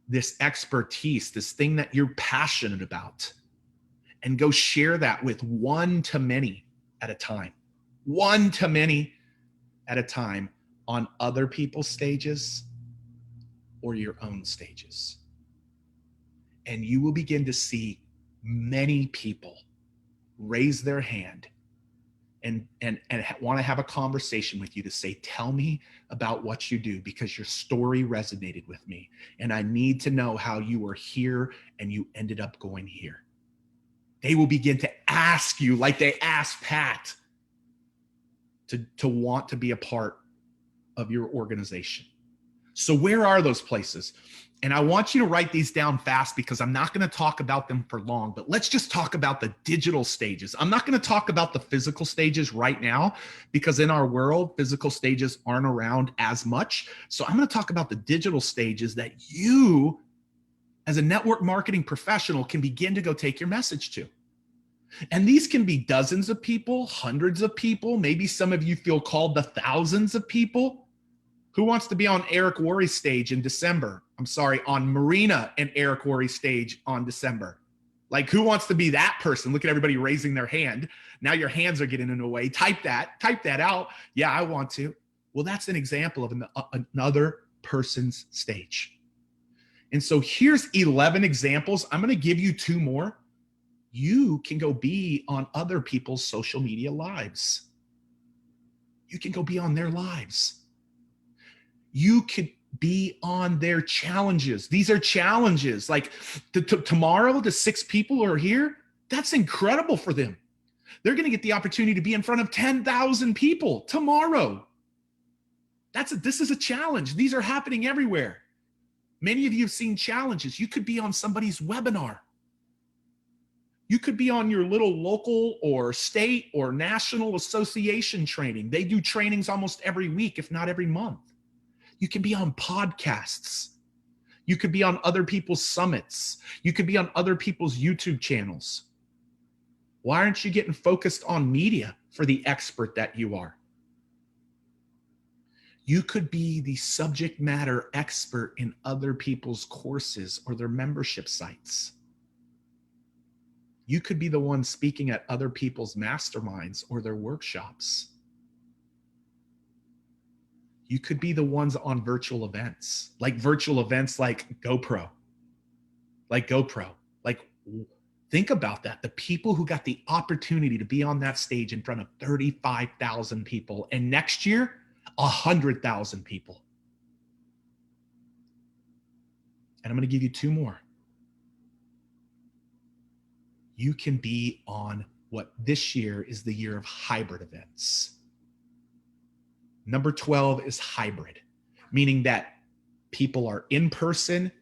this expertise, this thing that you're passionate about, and go share that with one to many at a time. One to many at a time on other people's stages or your own stages. And you will begin to see many people raise their hand and want to have a conversation with you to say, tell me about what you do because your story resonated with me. And I need to know how you were here and you ended up going here. They will begin to ask you like they asked Pat to want to be a part of your organization. So where are those places? And I want you to write these down fast because I'm not going to talk about them for long, but let's just talk about the digital stages. I'm not going to talk about the physical stages right now because in our world, physical stages aren't around as much. So I'm going to talk about the digital stages that you, as a network marketing professional, can begin to go take your message to. And these can be dozens of people, hundreds of people. Maybe some of you feel called to thousands of people. Who wants to be on Eric Worre's stage in December? I'm sorry, on Marina and Eric Worre's stage on December. Like, who wants to be that person? Look at everybody raising their hand. Now your hands are getting in the way. Type that out. Yeah, I want to. Well, that's an example of another person's stage. And so here's 11 examples. I'm going to give you 2 more. You can go be on other people's social media lives. You can go be on their lives. You could be on their challenges. These are challenges. Like tomorrow, the 6 people who are here, that's incredible for them. They're going to get the opportunity to be in front of 10,000 people tomorrow. This is a challenge. These are happening everywhere. Many of you have seen challenges. You could be on somebody's webinar. You could be on your little local or state or national association training. They do trainings almost every week, if not every month. You can be on podcasts. You could be on other people's summits. You could be on other people's YouTube channels. Why aren't you getting focused on media for the expert that you are? You could be the subject matter expert in other people's courses or their membership sites. You could be the one speaking at other people's masterminds or their workshops. You could be the ones on virtual events like GoPro. Think about that. The people who got the opportunity to be on that stage in front of 35,000 people, and next year, 100,000 people. And I'm going to give you 2 more. You can be on what this year is the year of hybrid events. Number 12 is hybrid, meaning that people are in person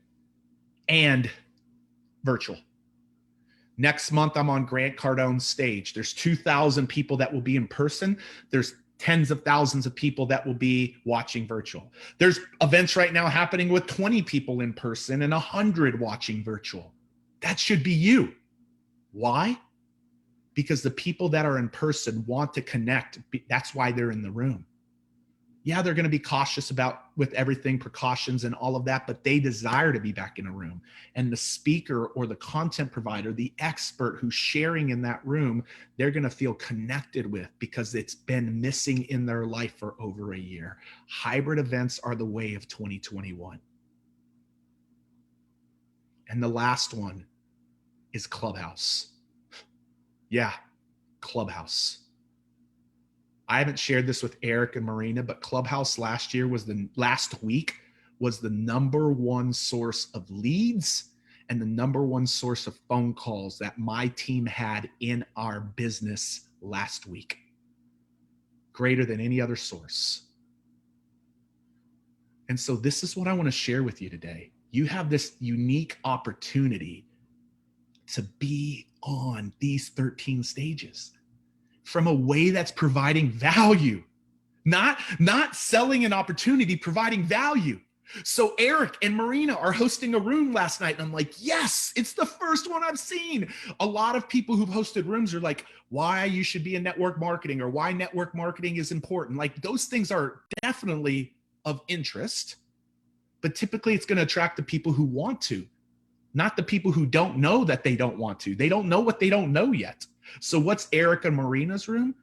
and virtual. Next month, I'm on Grant Cardone's stage. There's 2,000 people that will be in person. There's tens of thousands of people that will be watching virtual. There's events right now happening with 20 people in person and 100 watching virtual. That should be you. Why? Because the people that are in person want to connect. That's why they're in the room. Yeah, they're going to be cautious with everything, precautions and all of that, but they desire to be back in a room. And the speaker or the content provider, the expert who's sharing in that room, they're going to feel connected with because it's been missing in their life for over a year. Hybrid events are the way of 2021. And the last one is Clubhouse. Yeah, Clubhouse. I haven't shared this with Eric and Marina, but Clubhouse last week was the #1 source of leads and the #1 source of phone calls that my team had in our business last week. Greater than any other source. And so this is what I want to share with you today. You have this unique opportunity to be on these 13 stages from a way that's providing value, not selling an opportunity, providing value. So Eric and Marina are hosting a room last night. And I'm like, yes, it's the first one I've seen. A lot of people who've hosted rooms are like, why you should be in network marketing or why network marketing is important. Like those things are definitely of interest, but typically it's going to attract the people who want to, not the people who don't know that they don't want to. They don't know what they don't know yet. So what's Eric and Marina's room?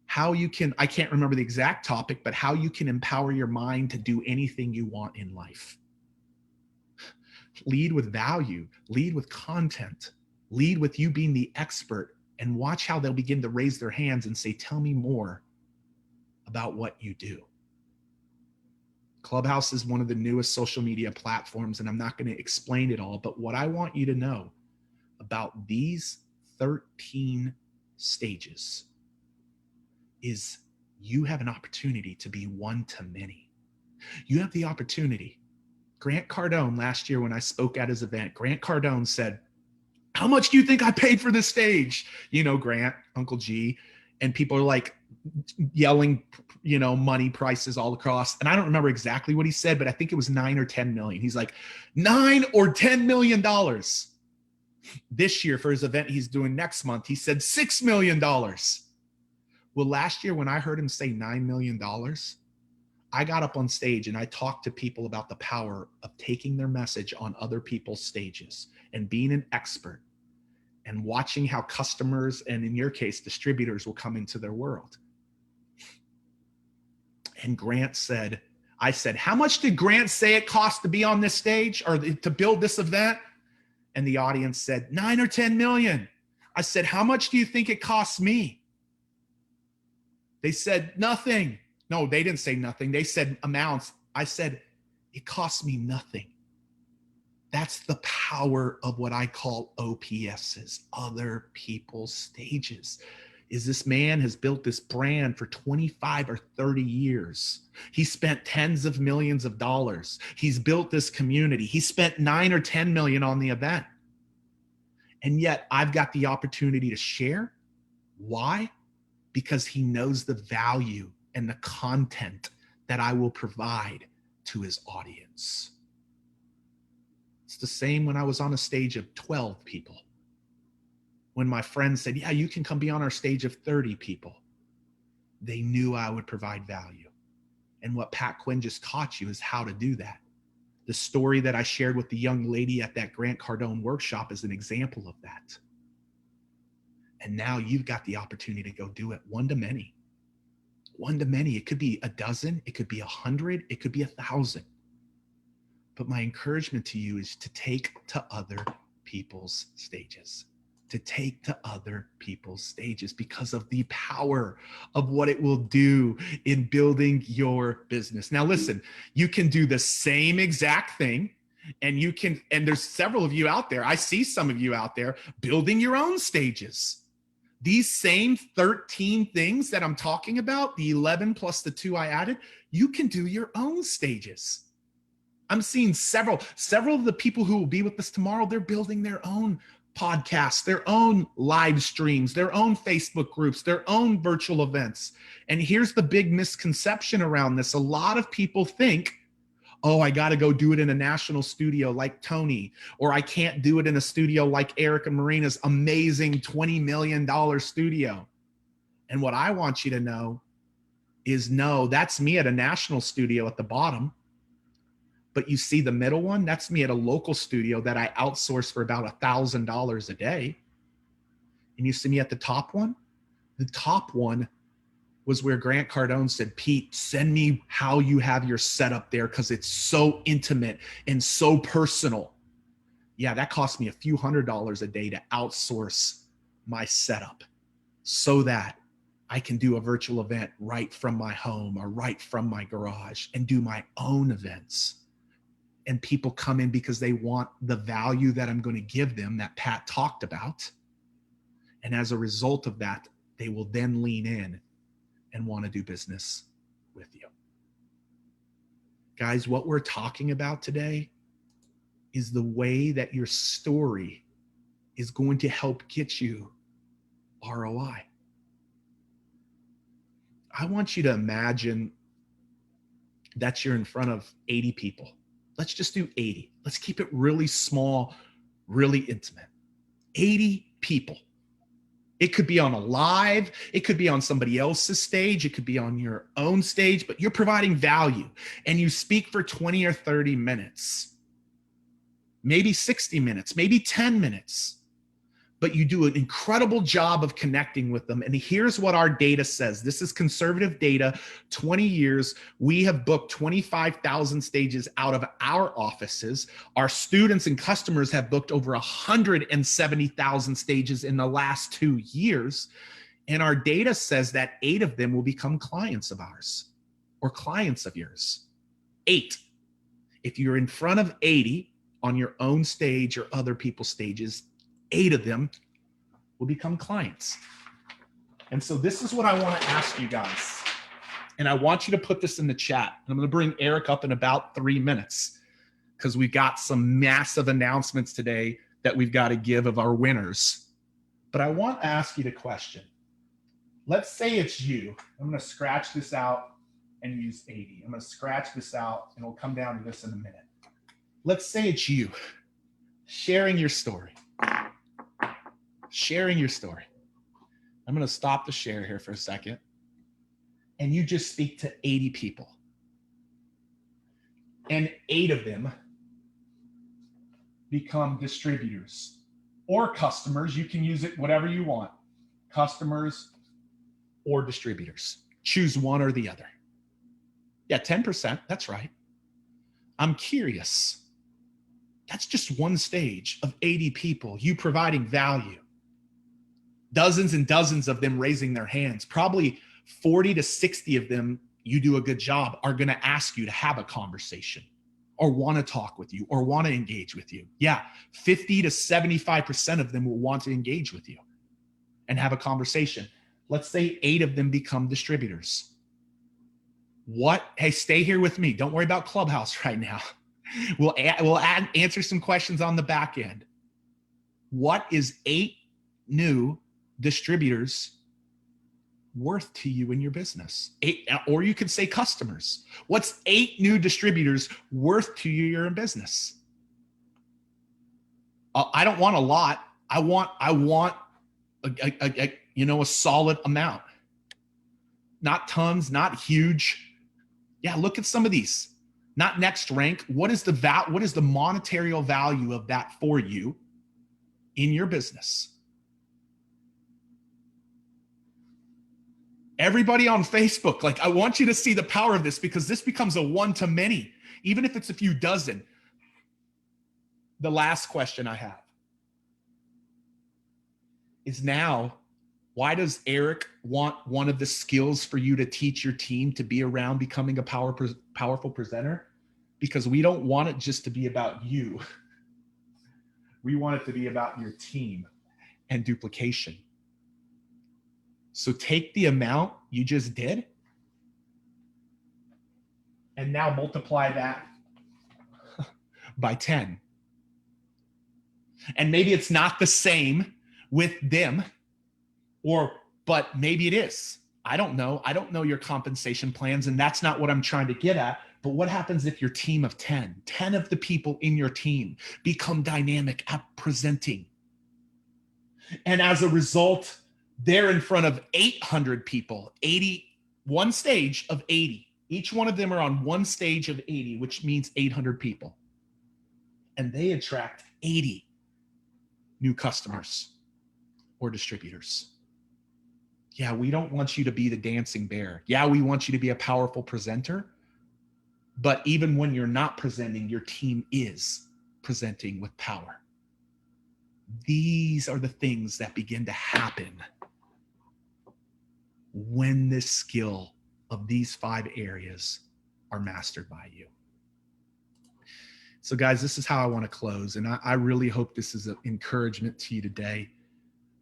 How you can, I can't remember the exact topic, but how you can empower your mind to do anything you want in life. Lead with value, lead with content, lead with you being the expert, and watch how they'll begin to raise their hands and say, tell me more about what you do. Clubhouse is one of the newest social media platforms, and I'm not going to explain it all, but what I want you to know about these 13 stages is you have an opportunity to be one to many. You have the opportunity. Grant Cardone, last year when I spoke at his event, Grant Cardone said, how much do you think I paid for this stage? You know, Grant, Uncle G, and people are like yelling, you know, money prices all across. And I don't remember exactly what he said, but I think it was 9 or 10 million. He's like, $9 or $10 million. This year for his event he's doing next month, he said $6 million. Well, last year when I heard him say $9 million, I got up on stage and I talked to people about the power of taking their message on other people's stages and being an expert and watching how customers, and in your case, distributors, will come into their world. And Grant said, I said, how much did Grant say it cost to be on this stage or to build this event? And the audience said, 9 or 10 million. I said, how much do you think it costs me? They said, nothing. No, they didn't say nothing. They said amounts. I said, it costs me nothing. That's the power of what I call OPSs, other people's stages. Is this man has built this brand for 25 or 30 years. He spent tens of millions of dollars. He's built this community. He spent 9 or 10 million on the event. And yet I've got the opportunity to share. Why? Because he knows the value and the content that I will provide to his audience. It's the same when I was on a stage of 12 people. When my friends said, yeah, you can come be on our stage of 30 people. They knew I would provide value. And what Pat Quinn just taught you is how to do that. The story that I shared with the young lady at that Grant Cardone workshop is an example of that. And now you've got the opportunity to go do it one to many. One to many. It could be a dozen, it could be 100, it could be 1,000. But my encouragement to you is to take to other people's stages. To take to other people's stages because of the power of what it will do in building your business. Now, listen, you can do the same exact thing and there's several of you out there. I see some of you out there building your own stages. These same 13 things that I'm talking about, the 11 plus the 2 I added, you can do your own stages. I'm seeing several of the people who will be with us tomorrow, they're building their own podcasts, their own live streams, their own Facebook groups, their own virtual events. And here's the big misconception around this. A lot of people think, oh, I got to go do it in a national studio like Tony, or I can't do it in a studio like Eric and Marina's amazing $20 million studio. And what I want you to know is no, that's me at a national studio at the bottom. But you see the middle one, that's me at a local studio that I outsource for about $1,000 a day. And you see me at the top one? The top one was where Grant Cardone said, Pete, send me how you have your setup there because it's so intimate and so personal. Yeah, that cost me a few $100s a day to outsource my setup so that I can do a virtual event right from my home or right from my garage and do my own events. And people come in because they want the value that I'm going to give them that Pat talked about. And as a result of that, they will then lean in and want to do business with you. Guys, what we're talking about today is the way that your story is going to help get you ROI. I want you to imagine that you're in front of 80 people. Let's just do 80. Let's keep it really small, really intimate. 80 people. It could be on a live, it could be on somebody else's stage, it could be on your own stage, but you're providing value and you speak for 20 or 30 minutes, maybe 60 minutes, maybe 10 minutes, but you do an incredible job of connecting with them. And here's what our data says. This is conservative data, 20 years. We have booked 25,000 stages out of our offices. Our students and customers have booked over 170,000 stages in the last 2 years. And our data says that 8 of them will become clients of ours or clients of yours. 8. If you're in front of 80 on your own stage or other people's stages, 8 of them will become clients. And so this is what I want to ask you guys. And I want you to put this in the chat. I'm going to bring Eric up in about 3 minutes because we've got some massive announcements today that we've got to give of our winners. But I want to ask you the question. Let's say it's you. I'm going to scratch this out and use 80. I'm going to scratch this out and we'll come down to this in a minute. Let's say it's you sharing your story. Sharing your story. I'm going to stop the share here for a second. And you just speak to 80 people. And 8 of them become distributors or customers. You can use it whatever you want. Customers or distributors. Choose one or the other. Yeah, 10%. That's right. I'm curious. That's just one stage of 80 people, you providing value. Dozens and dozens of them raising their hands. Probably 40 to 60 of them, you do a good job, are going to ask you to have a conversation or want to talk with you or want to engage with you. Yeah, 50 to 75% of them will want to engage with you and have a conversation. Let's say 8 of them become distributors. What? Hey, stay here with me. Don't worry about Clubhouse right now. We'll answer some questions on the back end. What is 8 new distributors worth to you in your business? 8, or you could say customers. What's 8 new distributors worth to you in business? I don't want a lot. I want a solid amount. Not tons, not huge. Yeah, look at some of these. Not next rank. What is the monetary value of that for you in your business? Everybody on Facebook, like, I want you to see the power of this because this becomes a one-to-many, even if it's a few dozen. The last question I have is now, why does Eric want one of the skills for you to teach your team to be around becoming a powerful presenter? Because we don't want it just to be about you. We want it to be about your team and duplication. So take the amount you just did and now multiply that by 10. And maybe it's not the same with them, but maybe it is. I don't know. I don't know your compensation plans, and that's not what I'm trying to get at. But what happens if your team of 10 of the people in your team become dynamic at presenting? And as a result, they're in front of 800 people, 80 one stage of 80. Each one of them are on one stage of 80, which means 800 people. And they attract 80 new customers or distributors. Yeah, we don't want you to be the dancing bear. Yeah, we want you to be a powerful presenter. But even when you're not presenting, your team is presenting with power. These are the things that begin to happen when this skill of these 5 areas are mastered by you. So guys, this is how I want to close. And I really hope this is an encouragement to you today.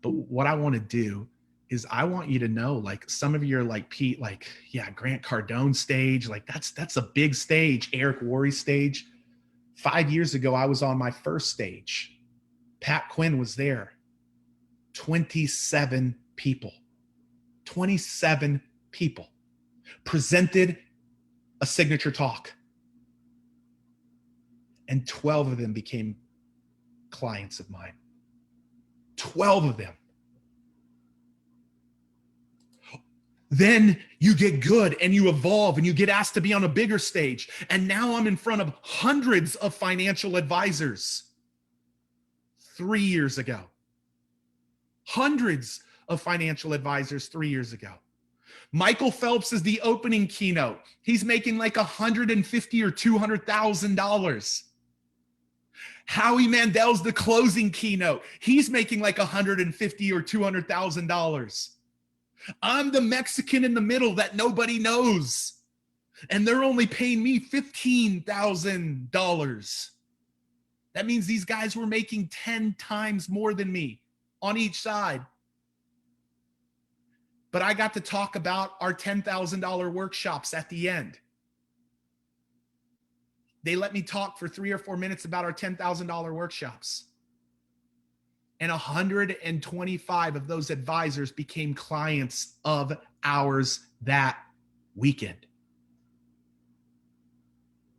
But what I want to do is I want you to know, like, some of you are like, Pete, like, yeah, Grant Cardone stage, like that's a big stage. Eric Worre stage. 5 years ago, I was on my first stage. Pat Quinn was there. 27 people. 27 people presented a signature talk. And 12 of them became clients of mine. 12 of them. Then you get good and you evolve and you get asked to be on a bigger stage. And now I'm in front of hundreds of financial advisors. 3 years ago. Hundreds of financial advisors 3 years ago. Michael Phelps is the opening keynote. He's making like $150,000 or $200,000. Howie Mandel's the closing keynote. He's making like $150,000 or $200,000. I'm the Mexican in the middle that nobody knows. And they're only paying me $15,000. That means these guys were making 10 times more than me on each side. But I got to talk about our $10,000 workshops at the end. They let me talk for 3 or 4 minutes about our $10,000 workshops. And 125 of those advisors became clients of ours that weekend.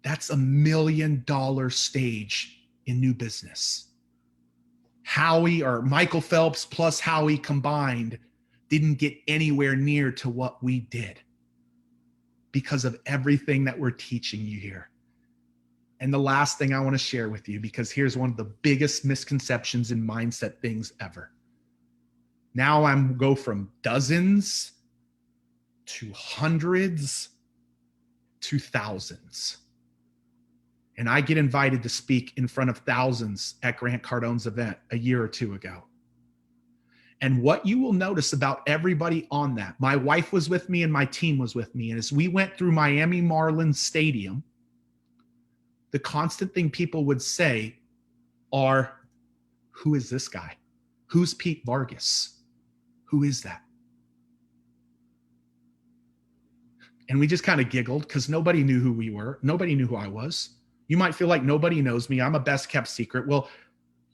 That's $1 million stage in new business. Howie, or Michael Phelps plus Howie combined, didn't get anywhere near to what we did because of everything that we're teaching you here. And the last thing I want to share with you, because here's one of the biggest misconceptions in mindset things ever. Now I'm go from dozens to hundreds to thousands. And I get invited to speak in front of thousands at Grant Cardone's event a year or 2 ago. And what you will notice about everybody on that, my wife was with me and my team was with me. And as we went through Miami Marlins Stadium, the constant thing people would say are, who is this guy? Who's Pete Vargas? Who is that? And we just kind of giggled because nobody knew who we were. Nobody knew who I was. You might feel like nobody knows me. I'm a best kept secret. Well,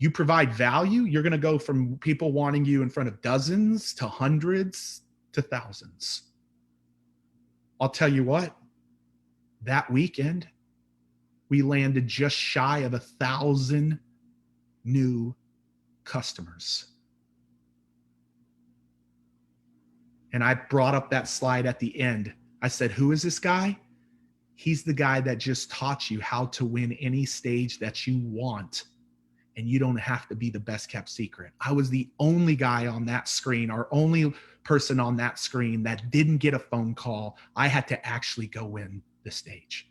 you provide value. You're going to go from people wanting you in front of dozens to hundreds to thousands. I'll tell you what, that weekend, we landed just shy of 1,000 new customers. And I brought up that slide at the end. I said, who is this guy? He's the guy that just taught you how to win any stage that you want. And you don't have to be the best kept secret. I was the only guy on that screen, or only person on that screen that didn't get a phone call. I had to actually go win the stage.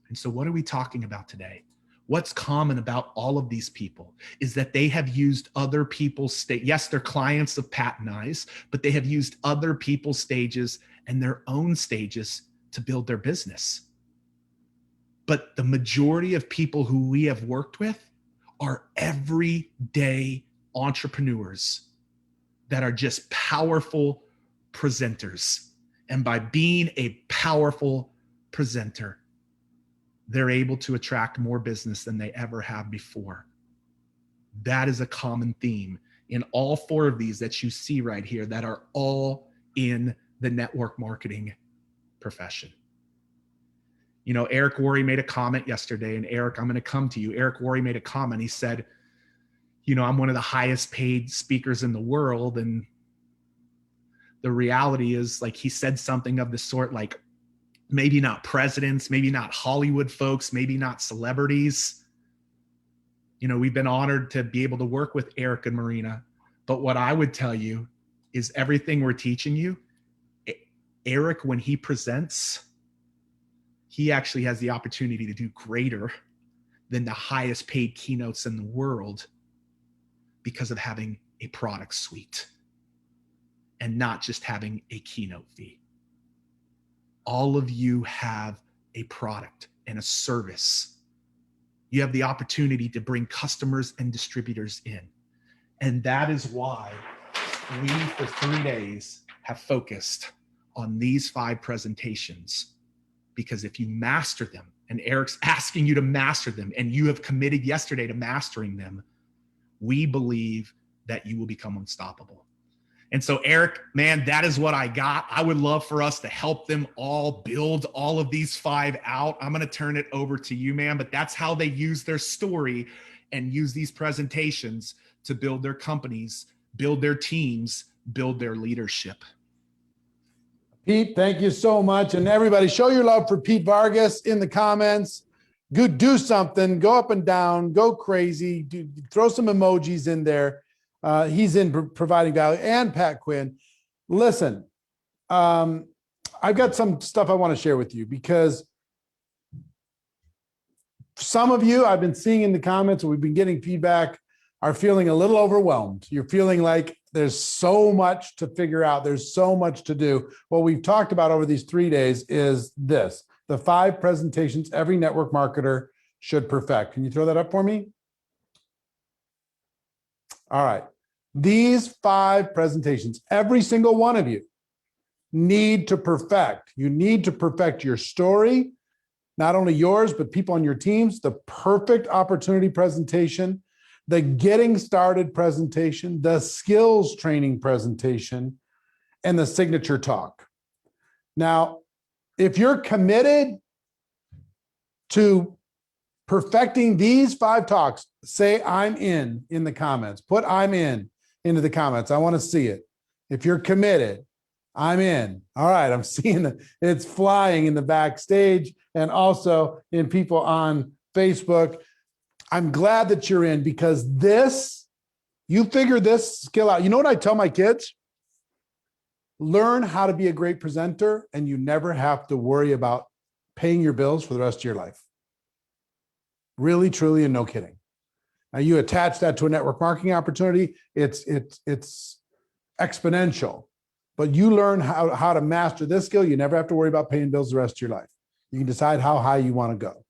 And so what are we talking about today? What's common about all of these people is that they have used other people's stage. Yes, they're clients of Pat and I's, but they have used other people's stages and their own stages to build their business. But the majority of people who we have worked with are everyday entrepreneurs that are just powerful presenters. And by being a powerful presenter, they're able to attract more business than they ever have before. That is a common theme in all 4 of these that you see right here that are all in the network marketing profession. You know, Eric Worre made a comment yesterday, and Eric, I'm going to come to you. Eric Worre made a comment. He said, you know, I'm one of the highest paid speakers in the world, and the reality is, like, he said something of the sort, like, maybe not presidents, maybe not Hollywood folks, maybe not celebrities. You know, we've been honored to be able to work with Eric and Marina. But what I would tell you is everything we're teaching you, Eric, when he presents, he actually has the opportunity to do greater than the highest paid keynotes in the world because of having a product suite and not just having a keynote fee. All of you have a product and a service. You have the opportunity to bring customers and distributors in. And that is why we, for 3 days, have focused on these 5 presentations. Because if you master them, and Eric's asking you to master them, and you have committed yesterday to mastering them, we believe that you will become unstoppable. And so, Eric, man, that is what I got. I would love for us to help them all build all of these 5 out. I'm going to turn it over to you, man, but that's how they use their story and use these presentations to build their companies, build their teams, build their leadership. Pete, thank you so much. And everybody, show your love for Pete Vargas in the comments. Go do something, go up and down, go crazy, throw some emojis in there. He's in providing value, and Pat Quinn. Listen, I've got some stuff I want to share with you, because some of you I've been seeing in the comments, we've been getting feedback, are feeling a little overwhelmed. You're feeling like there's so much to figure out. There's so much to do. What we've talked about over these 3 days is this: the 5 presentations every network marketer should perfect. Can you throw that up for me? All right. These 5 presentations, every single one of you need to perfect. You need to perfect your story, not only yours, but people on your teams, the perfect opportunity presentation, the getting started presentation, the skills training presentation, and the signature talk. Now, if you're committed to perfecting these 5 talks, say I'm in the comments. Put I'm in into the comments. I want to see it. If you're committed, I'm in. All right, I'm seeing it's flying in the backstage and also in people on Facebook. I'm glad that you're in, because you figure this skill out. You know what I tell my kids? Learn how to be a great presenter, and you never have to worry about paying your bills for the rest of your life. Really, truly, and no kidding. Now, you attach that to a network marketing opportunity, it's exponential. But you learn how to master this skill, you never have to worry about paying bills the rest of your life. You can decide how high you want to go.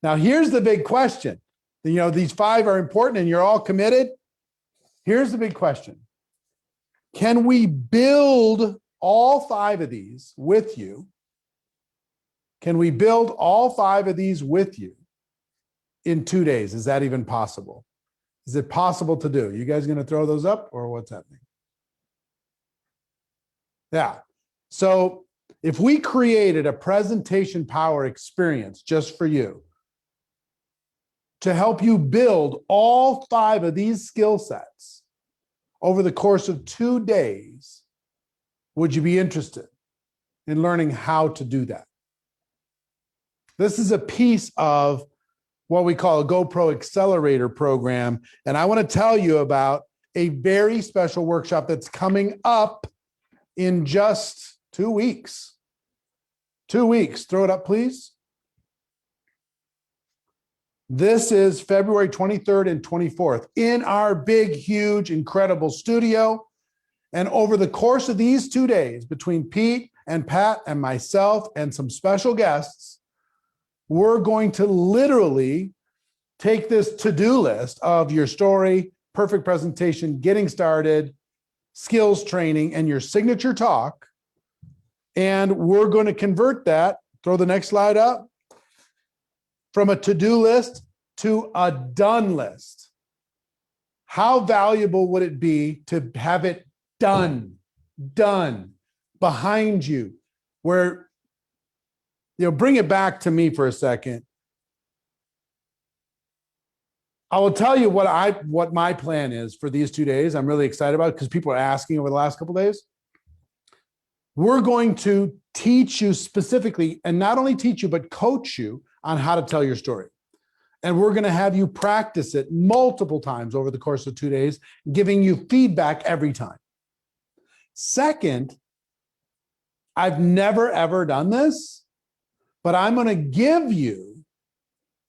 Now, here's the big question. You know, these 5 are important and you're all committed. Here's the big question. Can we build all 5 of these with you? Can we build all 5 of these with you in 2 days? Is that even possible? Is it possible to do? You guys going to throw those up, or what's happening? Yeah. So if we created a presentation power experience just for you to help you build all 5 of these skill sets over the course of 2 days, would you be interested in learning how to do that? This is a piece of what we call a GoPro Accelerator program. And I want to tell you about a very special workshop that's coming up in just 2 weeks. 2 weeks. Throw it up, please. This is February 23rd and 24th in our big, huge, incredible studio. And over the course of these 2 days, between Pete and Pat and myself and some special guests, we're going to literally take this to-do list of your story, perfect presentation, getting started, skills training, and your signature talk. And we're going to convert that, throw the next slide up, from a to-do list to a done list. How valuable would it be to have it done behind you, where, bring it back to me for a second. I will tell you what my plan is for these 2 days. I'm really excited about it because people are asking over the last couple of days. We're going to teach you specifically, and not only teach you, but coach you on how to tell your story. And we're going to have you practice it multiple times over the course of 2 days, giving you feedback every time. Second, I've never, ever done this, but I'm going to give you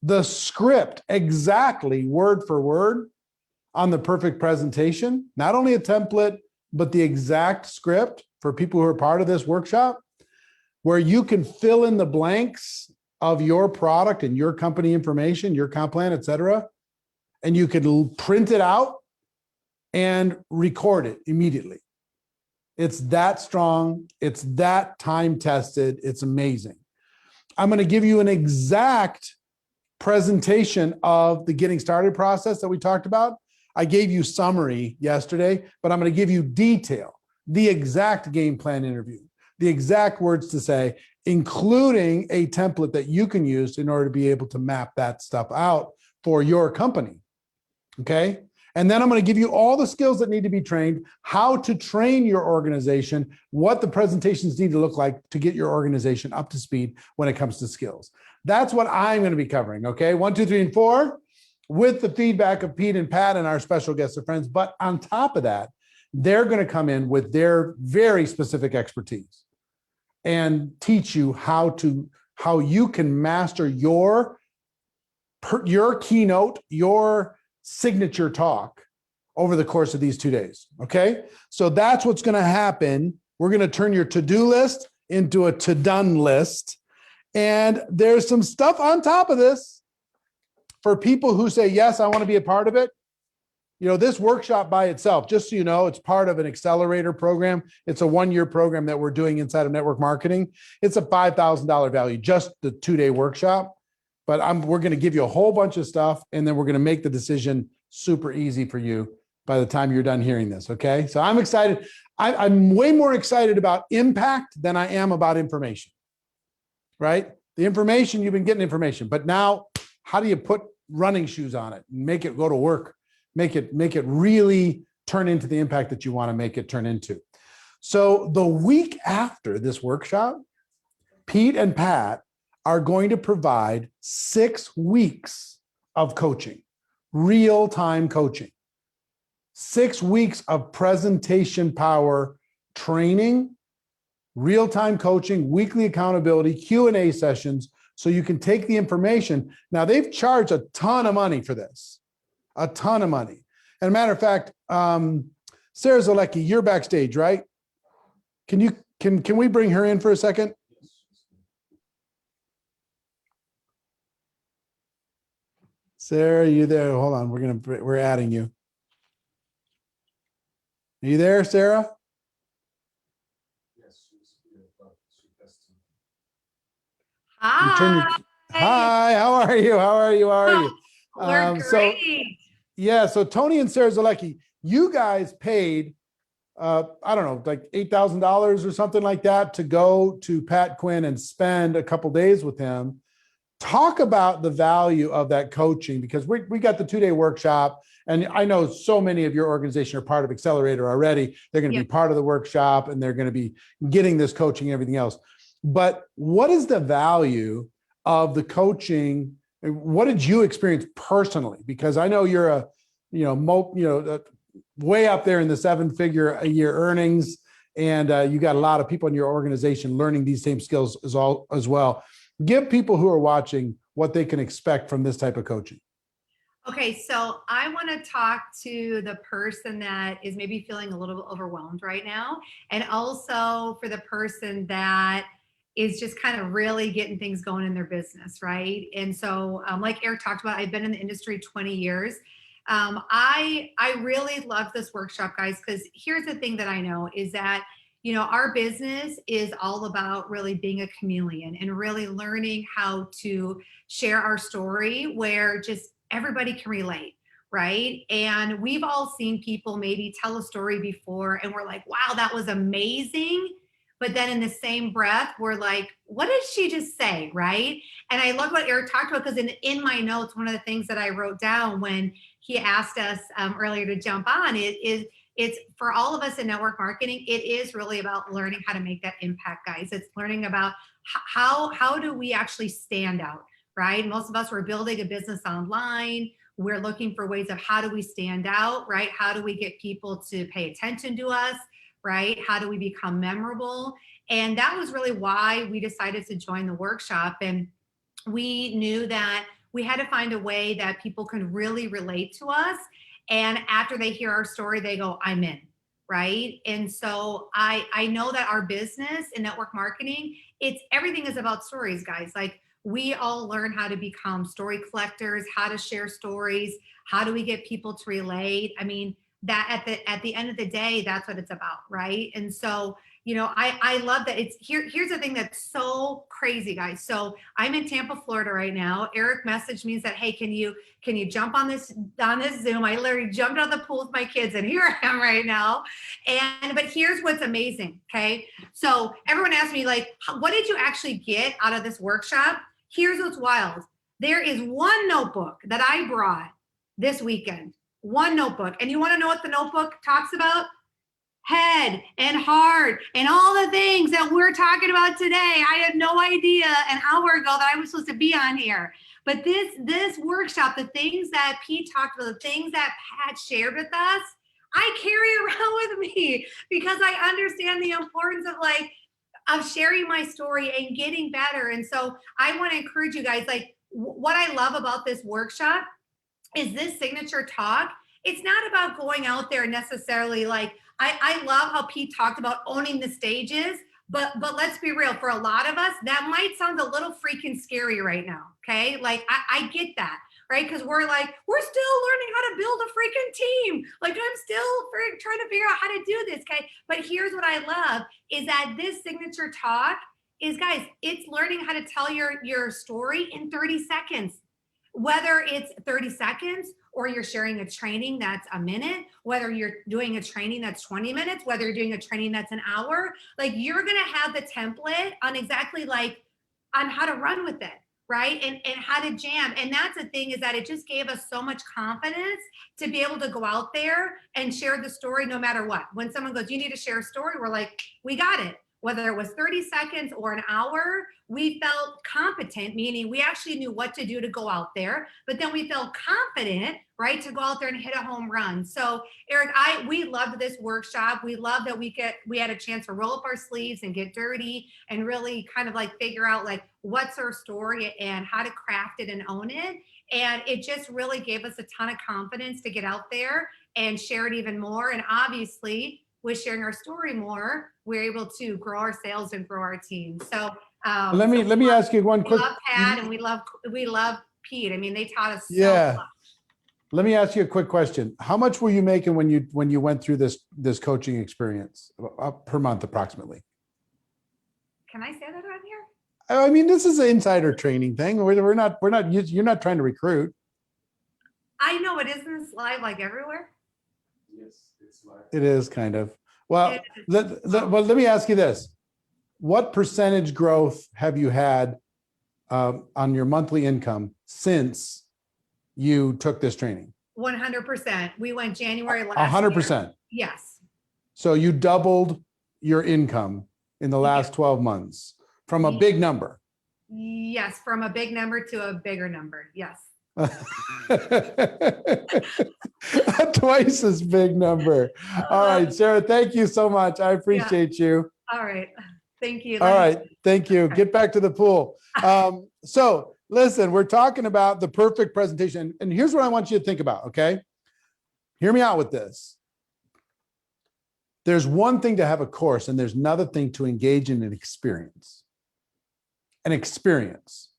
the script exactly word for word on the perfect presentation, not only a template, but the exact script for people who are part of this workshop, where you can fill in the blanks of your product and your company information, your comp plan, et cetera, and you can print it out and record it immediately. It's that strong. It's that time tested. It's amazing. I'm going to give you an exact presentation of the getting started process that we talked about. I gave you summary yesterday, but I'm going to give you detail, the exact game plan interview, the exact words to say, including a template that you can use in order to be able to map that stuff out for your company. Okay. And then I'm going to give you all the skills that need to be trained, how to train your organization, what the presentations need to look like to get your organization up to speed when it comes to skills. That's what I'm going to be covering. Okay. 1, 2, 3, and 4, with the feedback of Pete and Pat and our special guests and friends. But on top of that, they're going to come in with their very specific expertise and teach you how you can master your keynote, your signature talk over the course of these 2 days. Okay. So that's what's going to happen. We're going to turn your to-do list into a to-done list. And there's some stuff on top of this for people who say, yes, I want to be a part of it. You know, this workshop by itself, just so you know, it's part of an accelerator program. It's a 1-year program that we're doing inside of network marketing. It's a $5,000 value, just the 2-day workshop. But we're going to give you a whole bunch of stuff, and then we're going to make the decision super easy for you by the time you're done hearing this. Okay. So I'm excited. I'm way more excited about impact than I am about information, right? The information, you've been getting information, but now how do you put running shoes on it and make it go to work? Make it really turn into the impact that you want to make it turn into. So the week after this workshop, Pete and Pat are going to provide 6 weeks of coaching, real-time coaching, 6 weeks of presentation power training, real-time coaching, weekly accountability, Q&A sessions, so you can take the information. Now, they've charged a ton of money for this, a ton of money. And a matter of fact, Sarah Zalecki, you're backstage, right? Can we bring her in for a second? Sarah, you there? Hold on, we're adding you. Are you there, Sarah? Hi. Hi, how are you? How are you? We're great. So Tony and Sarah Zalecki, you guys paid, I don't know, like $8,000 or something like that to go to Pat Quinn and spend a couple days with him. Talk about the value of that coaching, because we got the 2-day workshop, and I know so many of your organization are part of Accelerator already. They're going to be part of the workshop, and they're going to be getting this coaching and everything else. But what is the value of the coaching? What did you experience personally? Because I know you're way up there in the 7-figure a year earnings, and you got a lot of people in your organization learning these same skills as well. Give people who are watching what they can expect from this type of coaching. Okay, so I want to talk to the person that is maybe feeling a little bit overwhelmed right now, and also for the person that is just kind of really getting things going in their business, right? And so, like Eric talked about, I've been in the industry 20 years. I really love this workshop, guys, because here's the thing that I know is that, you know, our business is all about really being a chameleon and really learning how to share our story where just everybody can relate, right? And we've all seen people maybe tell a story before and we're like, wow, that was amazing. But then in the same breath, we're like, what did she just say, right? And I love what Eric talked about, because in my notes, one of the things that I wrote down when he asked us earlier to jump on is it's for all of us in network marketing, it is really about learning how to make that impact, guys. It's learning about how do we actually stand out, right? Most of us were building a business online. We're looking for ways of how do we stand out, right? How do we get people to pay attention to us, right? How do we become memorable? And that was really why we decided to join the workshop. And we knew that we had to find a way that people can really relate to us. And after they hear our story, they go, I'm in, right? And so I know that our business in network marketing, everything is about stories, guys. Like, we all learn how to become story collectors, how to share stories, how do we get people to relate? I mean, that at the end of the day, that's what it's about, right? And so, I love that. Here's the thing that's so crazy, guys. So I'm in Tampa, Florida right now. Eric messaged me and said, hey, can you jump on this Zoom? I literally jumped out of the pool with my kids, and here I am right now. But here's what's amazing. Okay. So everyone asked me, like, what did you actually get out of this workshop? Here's what's wild. There is one notebook that I brought this weekend, one notebook. And you want to know what the notebook talks about? Head and heart and all the things that we're talking about today. I had no idea an hour ago that I was supposed to be on here. But this workshop, the things that Pete talked about, the things that Pat shared with us, I carry around with me because I understand the importance of sharing my story and getting better. And so I want to encourage you guys, like, what I love about this workshop is this signature talk. It's not about going out there necessarily. Like, I love how Pete talked about owning the stages, but let's be real. For a lot of us, that might sound a little freaking scary right now. Okay. Like, I get that, right? Because we're still learning how to build a freaking team. Like, I'm still trying to figure out how to do this. Okay. But here's what I love is that this signature talk is, guys, it's learning how to tell your story in 30 seconds. Whether it's 30 seconds or you're sharing a training that's a minute, whether you're doing a training that's 20 minutes, whether you're doing a training that's an hour, like, you're going to have the template on exactly on how to run with it, right? And how to jam. And that's the thing, is that it just gave us so much confidence to be able to go out there and share the story no matter what. When someone goes, you need to share a story, we're like, we got it. Whether it was 30 seconds or an hour, we felt competent, meaning we actually knew what to do to go out there, but then we felt confident, right, to go out there and hit a home run. So Eric, we loved this workshop. We love that we had a chance to roll up our sleeves and get dirty and really kind of like figure out like what's our story and how to craft it and own it. And it just really gave us a ton of confidence to get out there and share it even more. And obviously, with sharing our story more, we're able to grow our sales and grow our team. So let me ask you one quick. We love Pat and we love Pete. I mean, they taught us so much. Let me ask you a quick question. How much were you making when you went through this coaching experience per month approximately? Can I say that on here? I mean, this is an insider training thing. You're not trying to recruit. I know, it isn't live like everywhere. Yes, it's live. It is kind of. Well, let me ask you this. What percentage growth have you had on your monthly income since you took this training? 100%. We went January last 100%. year. Yes. So you doubled your income in the last 12 months from a big number. Yes, from a big number to a bigger number. Yes. Twice as big number. All right, Sarah, thank you so much. I appreciate you. All right. Thank you. All right. Thank you. Get back to the pool. So listen, we're talking about the perfect presentation. And here's what I want you to think about, okay? Hear me out with this. There's one thing to have a course, and there's another thing to engage in an experience. An experience.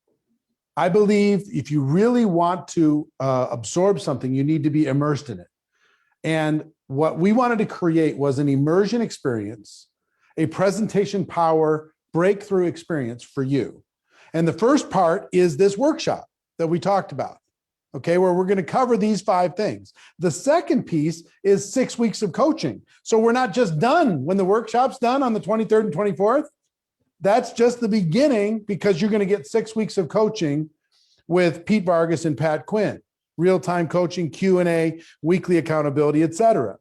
I believe if you really want to absorb something, you need to be immersed in it. And what we wanted to create was an immersion experience, a presentation power breakthrough experience for you. And the first part is this workshop that we talked about, okay, where we're going to cover these 5 things. The second piece is 6 weeks of coaching. So we're not just done when the workshop's done on the 23rd and 24th. That's just the beginning, because you're going to get 6 weeks of coaching with Pete Vargas and Pat Quinn, real-time coaching, Q&A, weekly accountability, etc.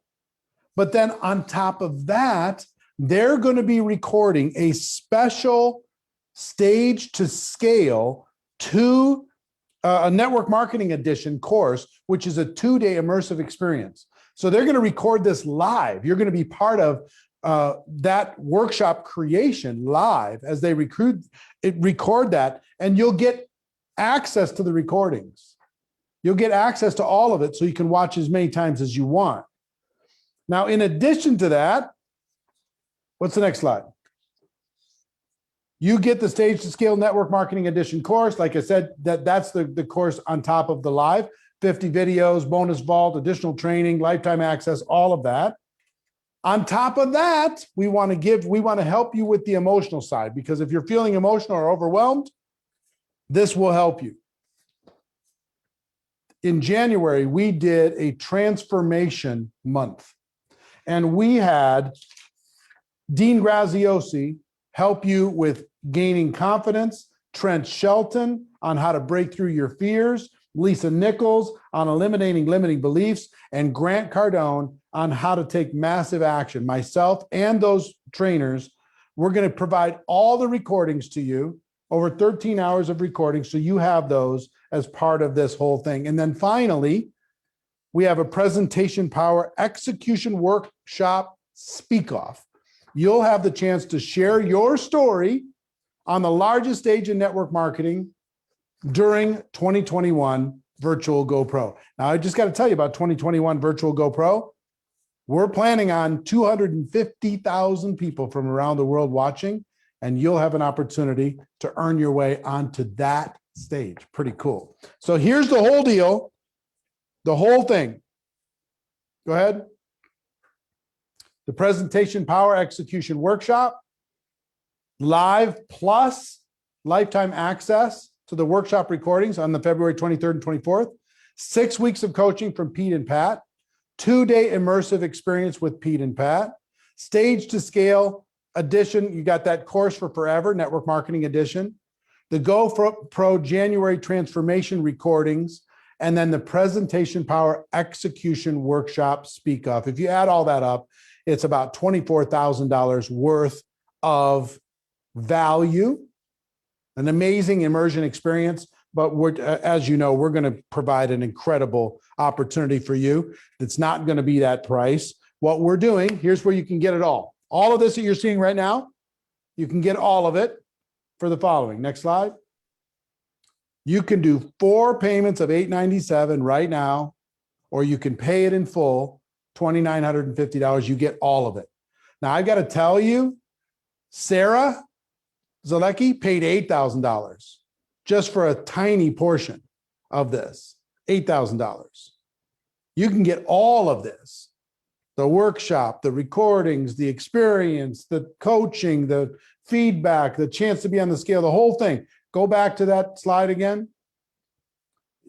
But then on top of that, they're going to be recording a special stage to scale to a network marketing edition course, which is a 2-day immersive experience. So they're going to record this live. You're going to be part of that workshop creation live as they record that, and you'll get access to the recordings. You'll get access to all of it so you can watch as many times as you want. Now, in addition to that, what's the next slide? You get the Stage to Scale Network Marketing Edition course. Like I said, that's the course on top of the live. 50 videos, bonus vault, additional training, lifetime access, all of that. On top of that, we want to help you with the emotional side, because if you're feeling emotional or overwhelmed, this will help you. In January, we did a transformation month, and we had Dean Graziosi help you with gaining confidence, Trent Shelton on how to break through your fears, Lisa Nichols on eliminating limiting beliefs, and Grant Cardone on how to take massive action. Myself and those trainers, we're going to provide all the recordings to you, over 13 hours of recording, so you have those as part of this whole thing. And then finally, we have a presentation power execution workshop speak off. You'll have the chance to share your story on the largest stage in network marketing during 2021 Virtual GoPro. Now, I just got to tell you about 2021 Virtual GoPro. We're planning on 250,000 people from around the world watching, and you'll have an opportunity to earn your way onto that stage. Pretty cool. So here's the whole deal, the whole thing. Go ahead. The Presentation Power Execution Workshop, live plus lifetime access to the workshop recordings on the February 23rd and 24th, 6 weeks of coaching from Pete and Pat, 2-day immersive experience with Pete and Pat, Stage to Scale edition. You got that course for forever, Network Marketing Edition, the GoPro January transformation recordings, and then the Presentation Power Execution Workshop Speak Off. If you add all that up, it's about $24,000 worth of value, an amazing immersion experience. But we're, as you know, we're going to provide an incredible opportunity for you. It's not going to be that price. What we're doing, here's where you can get it all. All of this that you're seeing right now, you can get all of it for the following. Next slide. You can do 4 payments of $897 right now, or you can pay it in full, $2,950. You get all of it. Now, I've got to tell you, Sarah Zalecki paid $8,000 just for a tiny portion of this, $8,000. You can get all of this, the workshop, the recordings, the experience, the coaching, the feedback, the chance to be on the scale, the whole thing. Go back to that slide again.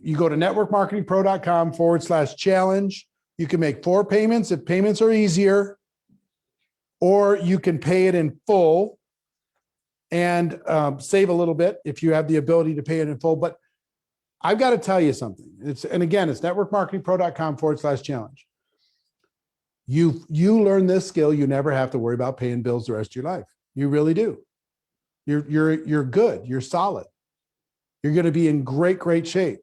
You go to networkmarketingpro.com/challenge. You can make 4 payments if payments are easier, or you can pay it in full and save a little bit if you have the ability to pay it in full. But I've got to tell you something. It's networkmarketingpro.com/challenge. You learn this skill, you never have to worry about paying bills the rest of your life. You really do. You're good. You're solid. You're going to be in great shape.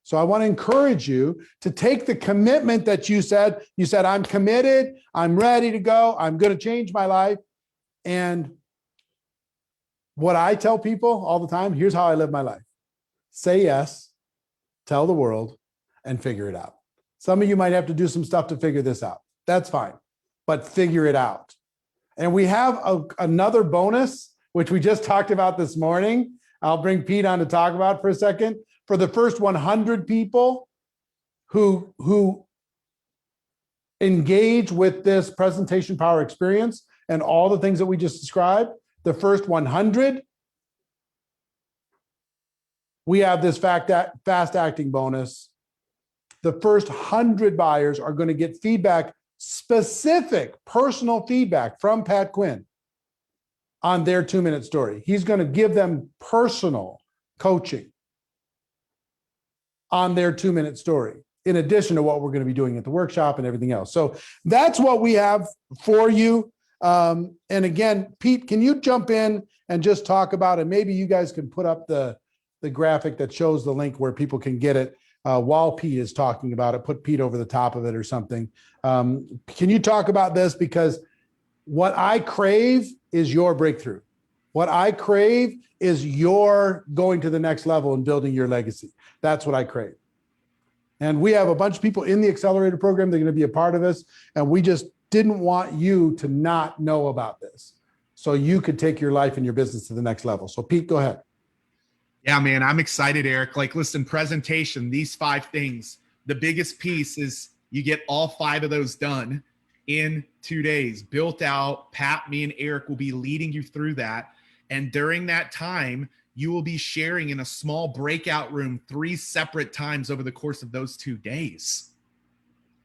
So I want to encourage you to take the commitment that you said, I'm committed, I'm ready to go, I'm going to change my life. And what I tell people all the time, here's how I live my life. Say yes, tell the world, and figure it out. Some of you might have to do some stuff to figure this out. That's fine, but figure it out. And we have another bonus, which we just talked about this morning. I'll bring Pete on to talk about for a second. For the first 100 people who engage with this presentation power experience and all the things that we just described, the first 100, we have this fast acting bonus. The first 100 buyers are going to get feedback, specific personal feedback from Pat Quinn on their 2-minute story. He's going to give them personal coaching on their 2-minute story. in addition to what we're going to be doing at the workshop and everything else. So that's what we have for you. And again, Pete, can you jump in and just talk about it? Maybe you guys can put up the graphic that shows the link where people can get it while Pete is talking about it. Put Pete over the top of it or something. Can you talk about this? Because what I crave is your breakthrough. What I crave is your going to the next level and building your legacy. That's what I crave. And we have a bunch of people in the accelerator program. They're going to be a part of this. And we just didn't want you to not know about this, so you could take your life and your business to the next level. So Pete, go ahead. Yeah, man, I'm excited, Eric. Like, listen, presentation, these 5 things. The biggest piece is you get all 5 of those done in 2 days, built out. Pat, me, and Eric will be leading you through that. And during that time, you will be sharing in a small breakout room 3 separate times over the course of those 2 days.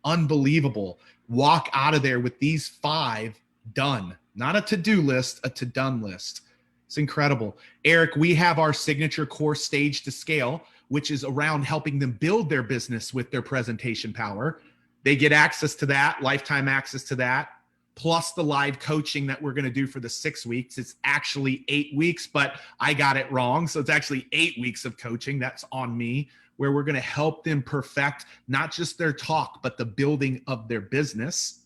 Unbelievable. Walk out of there with these 5 done. Not a to-do list, a to-done list. It's incredible. Eric, we have our signature course, Stage to Scale, which is around helping them build their business with their presentation power. They get access to that, lifetime access to that, plus the live coaching that we're going to do for the 6 weeks. It's actually 8 weeks, but I got it wrong. So it's actually 8 weeks of coaching. That's on me, where we're going to help them perfect not just their talk, but the building of their business.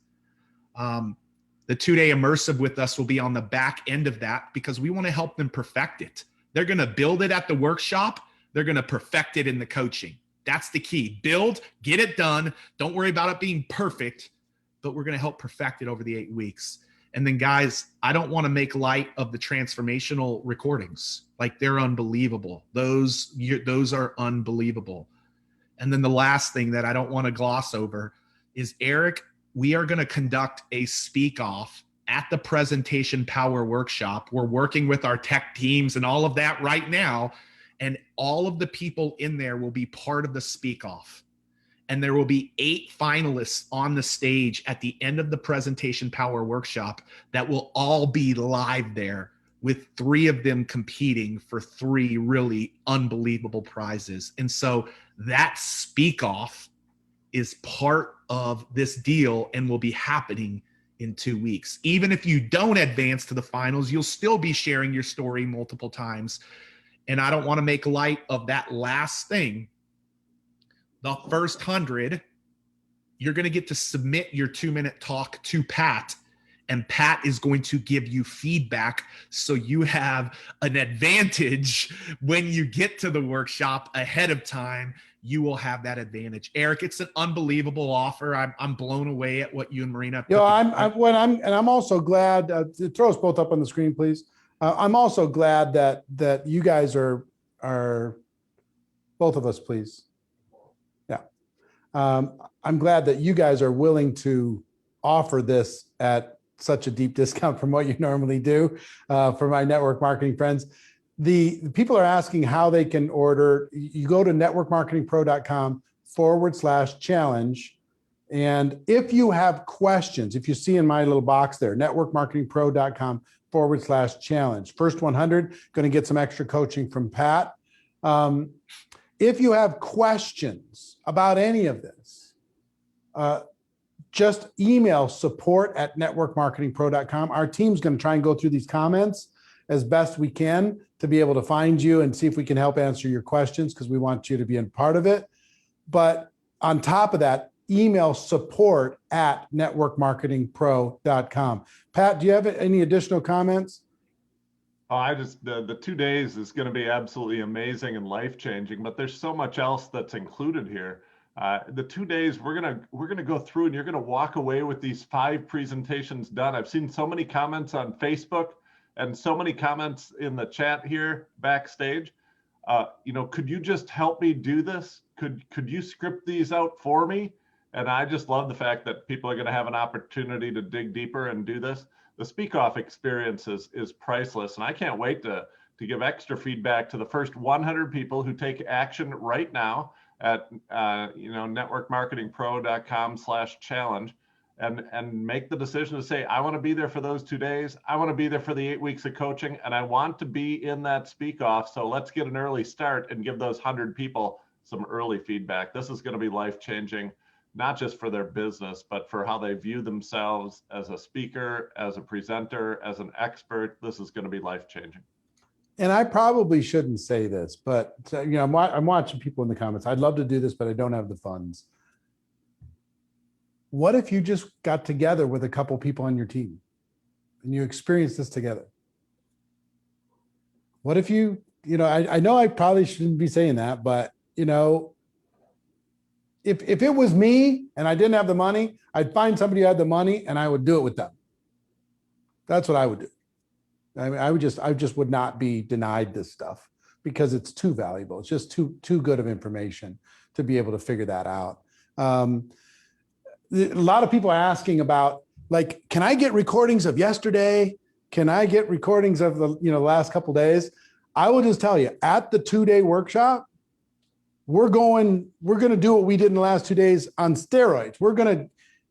The 2-day immersive with us will be on the back end of that, because we want to help them perfect it. They're going to build it at the workshop. They're going to perfect it in the coaching. That's the key. Build, get it done. Don't worry about it being perfect, but we're going to help perfect it over the 8 weeks. And then, guys, I don't want to make light of the transformational recordings. Like, they're unbelievable. Those are unbelievable. And then the last thing that I don't want to gloss over is, Eric, we are going to conduct a speak off at the Presentation Power Workshop. We're working with our tech teams and all of that right now. And all of the people in there will be part of the speak off. And there will be 8 finalists on the stage at the end of the Presentation Power Workshop that will all be live there, with 3 of them competing for 3 really unbelievable prizes. And so that speak off is part of this deal and will be happening in 2 weeks. Even if you don't advance to the finals, you'll still be sharing your story multiple times. And I don't want to make light of that last thing. The first 100, you're going to get to submit your 2-minute talk to Pat, and Pat is going to give you feedback, so you have an advantage when you get to the workshop ahead of time. You will have that advantage. Eric, it's an unbelievable offer. I'm blown away at what you and Marina. I'm also glad. Throw us both up on the screen, please. I'm also glad that you guys are both of us, please. Yeah, I'm glad that you guys are willing to offer this at such a deep discount from what you normally do for my network marketing friends. The people are asking how they can order. You go to networkmarketingpro.com/challenge. And if you have questions, if you see in my little box there, networkmarketingpro.com/challenge, first 100, going to get some extra coaching from Pat. If you have questions about any of this, just email support@networkmarketingpro.com. Our team's going to try and go through these comments as best we can to be able to find you and see if we can help answer your questions, because we want you to be a part of it. But on top of that, email support@networkmarketingpro.com. Pat, do you have any additional comments? Oh, the 2 days is going to be absolutely amazing and life-changing, but there's so much else that's included here. The 2 days, we're gonna go through, and you're gonna walk away with these 5 presentations done. I've seen so many comments on Facebook and so many comments in the chat here backstage. Could you just help me do this? Could you script these out for me? And I just love the fact that people are going to have an opportunity to dig deeper and do this. The Speak Off experience is priceless, and I can't wait to give extra feedback to the first 100 people who take action right now at networkmarketingpro.com/challenge and make the decision to say, I want to be there for those 2 days. I want to be there for the 8 weeks of coaching, and I want to be in that Speak Off. So let's get an early start and give those 100 people some early feedback. This is going to be life-changing, not just for their business, but for how they view themselves as a speaker, as a presenter, as an expert. This is going to be life-changing. And I probably shouldn't say this, but I'm watching people in the comments. I'd love to do this, but I don't have the funds. What if you just got together with a couple people on your team and you experienced this together? What if I know I probably shouldn't be saying that, but if it was me and I didn't have the money, I'd find somebody who had the money and I would do it with them. That's what I would do. I mean, I just would not be denied this stuff because it's too valuable. It's just too good of information to be able to figure that out. A lot of people are asking about, like, can I get recordings of yesterday? Can I get recordings of the last couple of days? I will just tell you, at the 2-day workshop, we're going to do what we did in the last 2 days on steroids.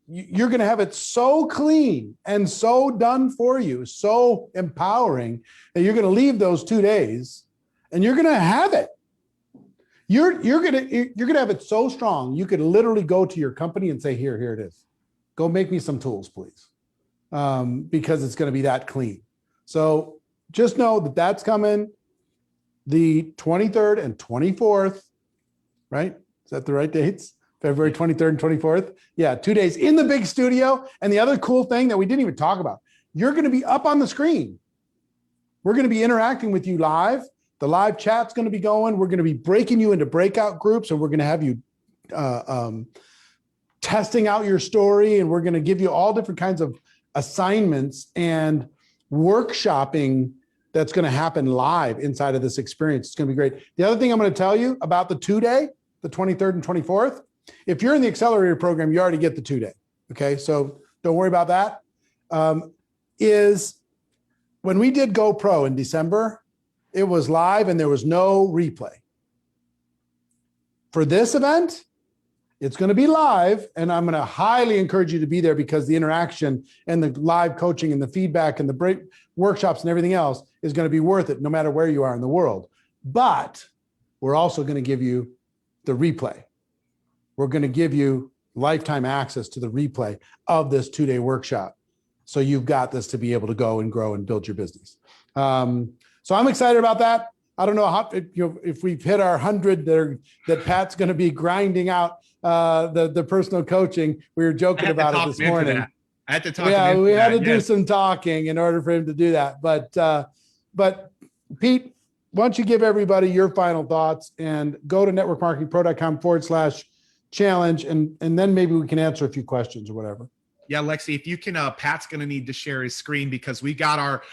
You're going to have it so clean and so done for you, so empowering, that you're going to leave those 2 days and you're going to have it. You're going to have it so strong. You could literally go to your company and say, here it is. Go make me some tools, please. Because it's going to be that clean. So just know that that's coming the 23rd and 24th, right? Is that the right dates? February 23rd and 24th. Yeah, 2 days in the big studio. And the other cool thing that we didn't even talk about, you're going to be up on the screen. We're going to be interacting with you live. The live chat's going to be going. We're going to be breaking you into breakout groups, and we're going to have you testing out your story. And we're going to give you all different kinds of assignments and workshopping that's going to happen live inside of this experience. It's going to be great. The other thing I'm going to tell you about the 2-day, the 23rd and 24th, if you're in the accelerator program, you already get the 2-day. Okay. So don't worry about that. Is when we did GoPro in December, it was live and there was no replay. For this event, it's going to be live, and I'm going to highly encourage you to be there because the interaction and the live coaching and the feedback and the break workshops and everything else is going to be worth it no matter where you are in the world. But we're also going to give you the replay. We're going to give you lifetime access to the replay of this 2-day workshop. So you've got this to be able to go and grow and build your business. So I'm excited about that. I don't know how, if we've hit our 100 that Pat's going to be grinding out the personal coaching. We were joking about it this morning. I had to talk. Yeah, we had to do some talking in order for him to do that. But Pete, why don't you give everybody your final thoughts and go to networkmarketingpro.com/challenge, and then maybe we can answer a few questions or whatever. Yeah, Lexi, if you can, Pat's going to need to share his screen because we got our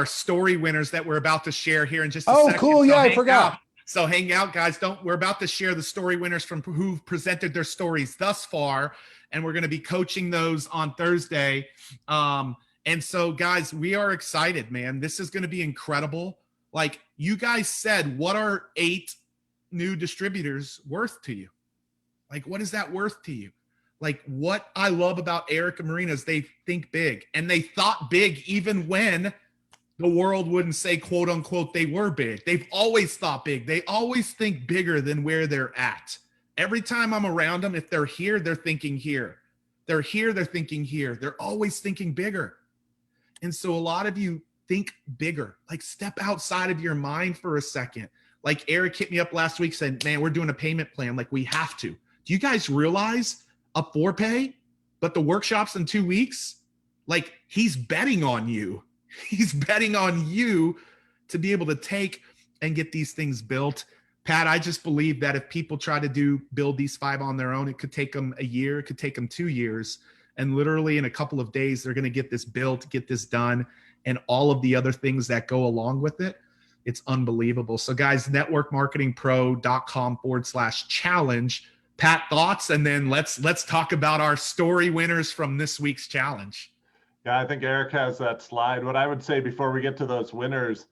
story winners that we're about to share here in just a second. Oh, cool. Yeah, I forgot. So hang out, guys. We're about to share the story winners from who've presented their stories thus far. And we're going to be coaching those on Thursday. And so guys, we are excited, man. This is going to be incredible. Like you guys said, what are 8 new distributors worth to you? Like, what is that worth to you? Like what I love about Eric and Marina is they think big, and they thought big even when the world wouldn't say, quote unquote, they were big. They've always thought big. They always think bigger than where they're at. Every time I'm around them, if they're here, they're thinking here. They're here, they're thinking here. They're always thinking bigger. And so a lot of you think bigger, like step outside of your mind for a second. Like Eric hit me up last week, said, man, we're doing a payment plan. Like we have to. Do you guys realize a 4-pay, but the workshop's in 2 weeks? Like he's betting on you. He's betting on you to be able to take and get these things built. Pat, I just believe that if people try to build these 5 on their own, it could take them a year, it could take them 2 years. And literally in a couple of days, they're going to get this built, get this done, and all of the other things that go along with it. It's unbelievable. So guys, networkmarketingpro.com/challenge. Pat, thoughts? And then let's talk about our story winners from this week's challenge. Yeah, I think Eric has that slide. What I would say before we get to those winners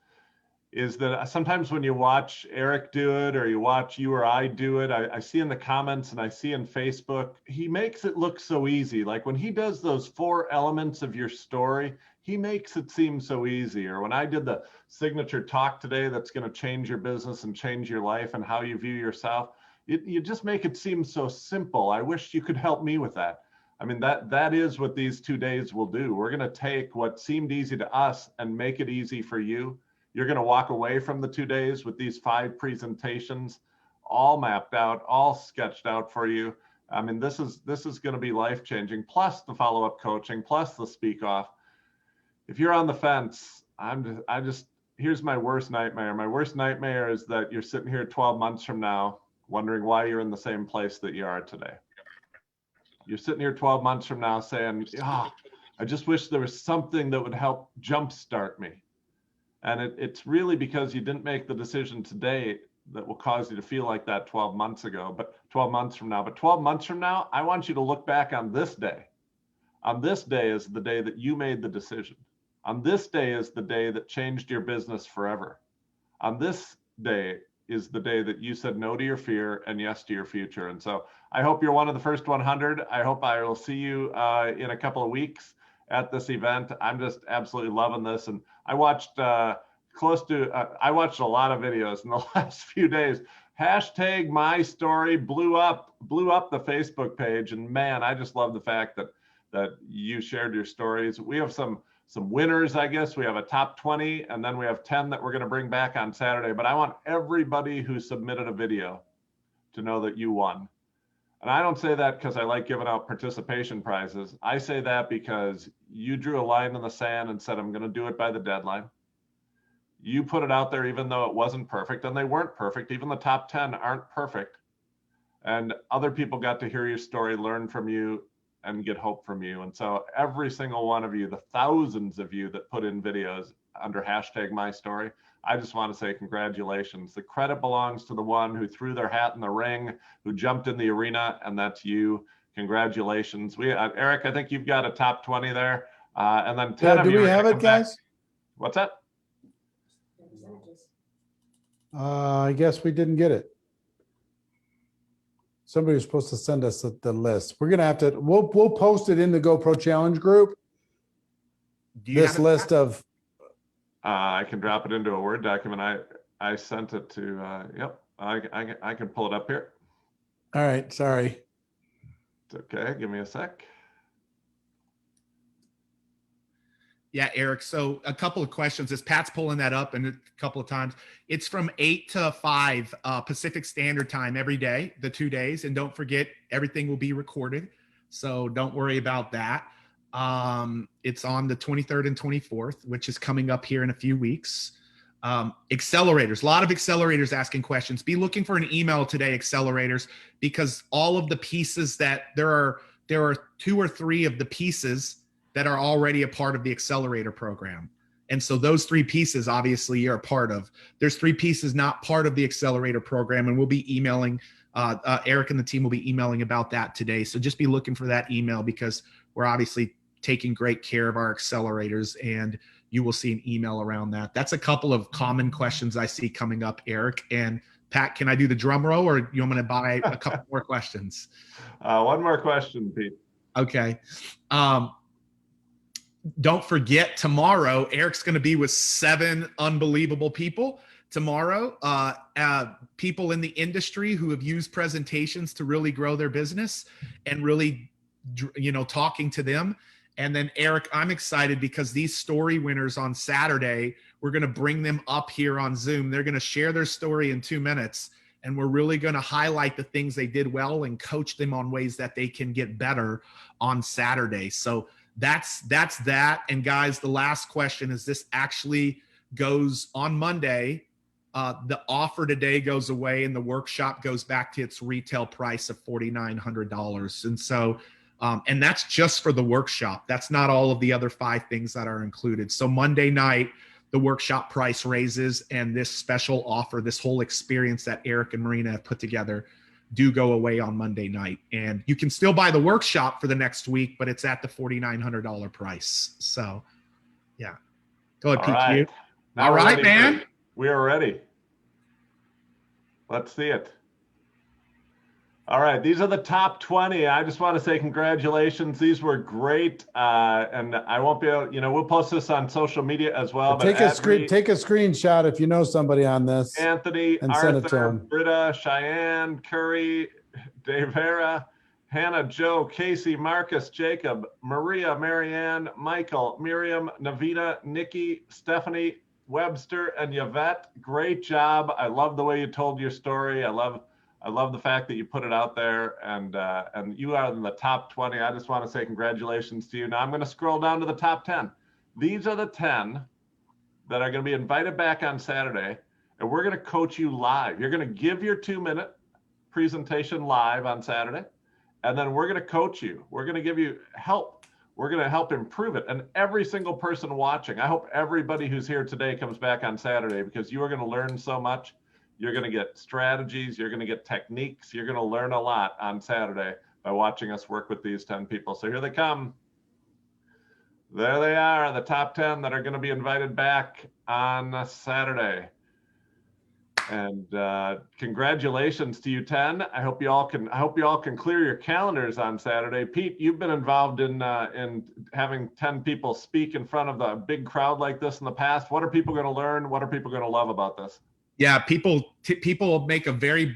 is that sometimes when you watch Eric do it, or you watch you or I do it, I see in the comments and I see in Facebook, he makes it look so easy. Like when he does those 4 elements of your story, he makes it seem so easy. Or when I did the signature talk today, that's going to change your business and change your life and how you view yourself. You just make it seem so simple. I wish you could help me with that. I mean, that is what these 2 days will do. We're going to take what seemed easy to us and make it easy for you. You're going to walk away from the 2 days with these 5 presentations, all mapped out, all sketched out for you. I mean, this is going to be life-changing, plus the follow-up coaching, plus the speak off. If you're on the fence, here's my worst nightmare. My worst nightmare is that you're sitting here 12 months from now, wondering why you're in the same place that you are today. You're sitting here 12 months from now saying, I just wish there was something that would help jumpstart me. And it's really because you didn't make the decision today that will cause you to feel like that 12 months ago, but 12 months from now. But 12 months from now, I want you to look back on this day. On this day is the day that you made the decision. On this day is the day that changed your business forever. On this day is the day that you said no to your fear and yes to your future. And so I hope you're one of the first 100. I hope I will see you in a couple of weeks at this event. I'm just absolutely loving this. And I watched I watched a lot of videos in the last few days. Hashtag my story blew up the Facebook page. And man, I just love the fact that you shared your stories. We have some winners, I guess. We have a top 20, and then we have 10 that we're going to bring back on Saturday. But I want everybody who submitted a video to know that you won. And I don't say that because I like giving out participation prizes. I say that because you drew a line in the sand and said, I'm going to do it by the deadline. You put it out there even though it wasn't perfect, and they weren't perfect. Even the top 10 aren't perfect. And other people got to hear your story, learn from you, and get hope from you. And so every single one of you, the thousands of you that put in videos under hashtag my story, I just want to say congratulations. The credit belongs to the one who threw their hat in the ring, who jumped in the arena, and that's you. Congratulations. Eric, I think you've got a top 20 there. And then 10 of you. Do we have it, guys? What's that? I guess we didn't get it. Somebody was supposed to send us the list. We're gonna have to. We'll post it in the GoPro Challenge group. This list of. I can drop it into a Word document. I sent it to. Yep. I can pull it up here. All right. Sorry. It's okay. Give me a sec. Yeah, Eric. So a couple of questions. As Pat's pulling that up and a couple of times, it's from 8 to 5 Pacific Standard Time every day, the 2 days. And don't forget, everything will be recorded. So don't worry about that. It's on the 23rd and 24th, which is coming up here in a few weeks. Accelerators, a lot of accelerators asking questions. Be looking for an email today, accelerators, because all of the pieces that there are 2 or 3 of the pieces that are already a part of the accelerator program. And so those 3 pieces, obviously, you're a part of. There's 3 pieces not part of the accelerator program, and we'll be emailing, Eric and the team will be emailing about that today. So just be looking for that email, because we're obviously taking great care of our accelerators, and you will see an email around that. That's a couple of common questions I see coming up, Eric. And Pat, can I do the drum roll, or you want me to buy a couple more questions? One more question, Pete. Okay. Don't forget, tomorrow, Eric's going to be with 7 unbelievable people tomorrow, people in the industry who have used presentations to really grow their business and really, talking to them. And then Eric, I'm excited because these story winners on Saturday, we're going to bring them up here on Zoom. They're going to share their story in 2 minutes, and we're really going to highlight the things they did well and coach them on ways that they can get better on Saturday. So that's that. And guys, the last question is, this actually goes on Monday. The offer today goes away and the workshop goes back to its retail price of $4,900. And so, and that's just for the workshop. That's not all of the other 5 things that are included. So Monday night, the workshop price raises, and this special offer, this whole experience that Eric and Marina have put together, do go away on Monday night. And you can still buy the workshop for the next week, but it's at the $4,900 price. So yeah, go ahead, PQ. All right, man. We are ready. Let's see it. All right, these are the top 20. I just want to say congratulations. These were great. And I won't be able, we'll post this on social media as well. Take a screenshot if you know somebody on this. Anthony, and send it to Arthur, them. Britta, Cheyenne, Curry, Devera, Hannah, Joe, Casey, Marcus, Jacob, Maria, Marianne, Michael, Miriam, Navita, Nikki, Stephanie, Webster, and Yvette. Great job. I love the way you told your story. I love the fact that you put it out there, and you are in the top 20. I just want to say congratulations to you. Now I'm going to scroll down to the top 10. These are the 10 that are going to be invited back on Saturday, and we're going to coach you live. You're going to give your 2-minute presentation live on Saturday, and then we're going to coach you. We're going to give you help. We're going to help improve it. And every single person watching, I hope everybody who's here today comes back on Saturday, because you are going to learn so much. You're going to get strategies. You're going to get techniques. You're going to learn a lot on Saturday by watching us work with these 10 people. So here they come. There they are, the top 10 that are going to be invited back on Saturday. And congratulations to you 10. I hope you all can clear your calendars on Saturday. Pete, you've been involved in having 10 people speak in front of a big crowd like this in the past. What are people going to learn? What are people going to love about this? Yeah, people make a very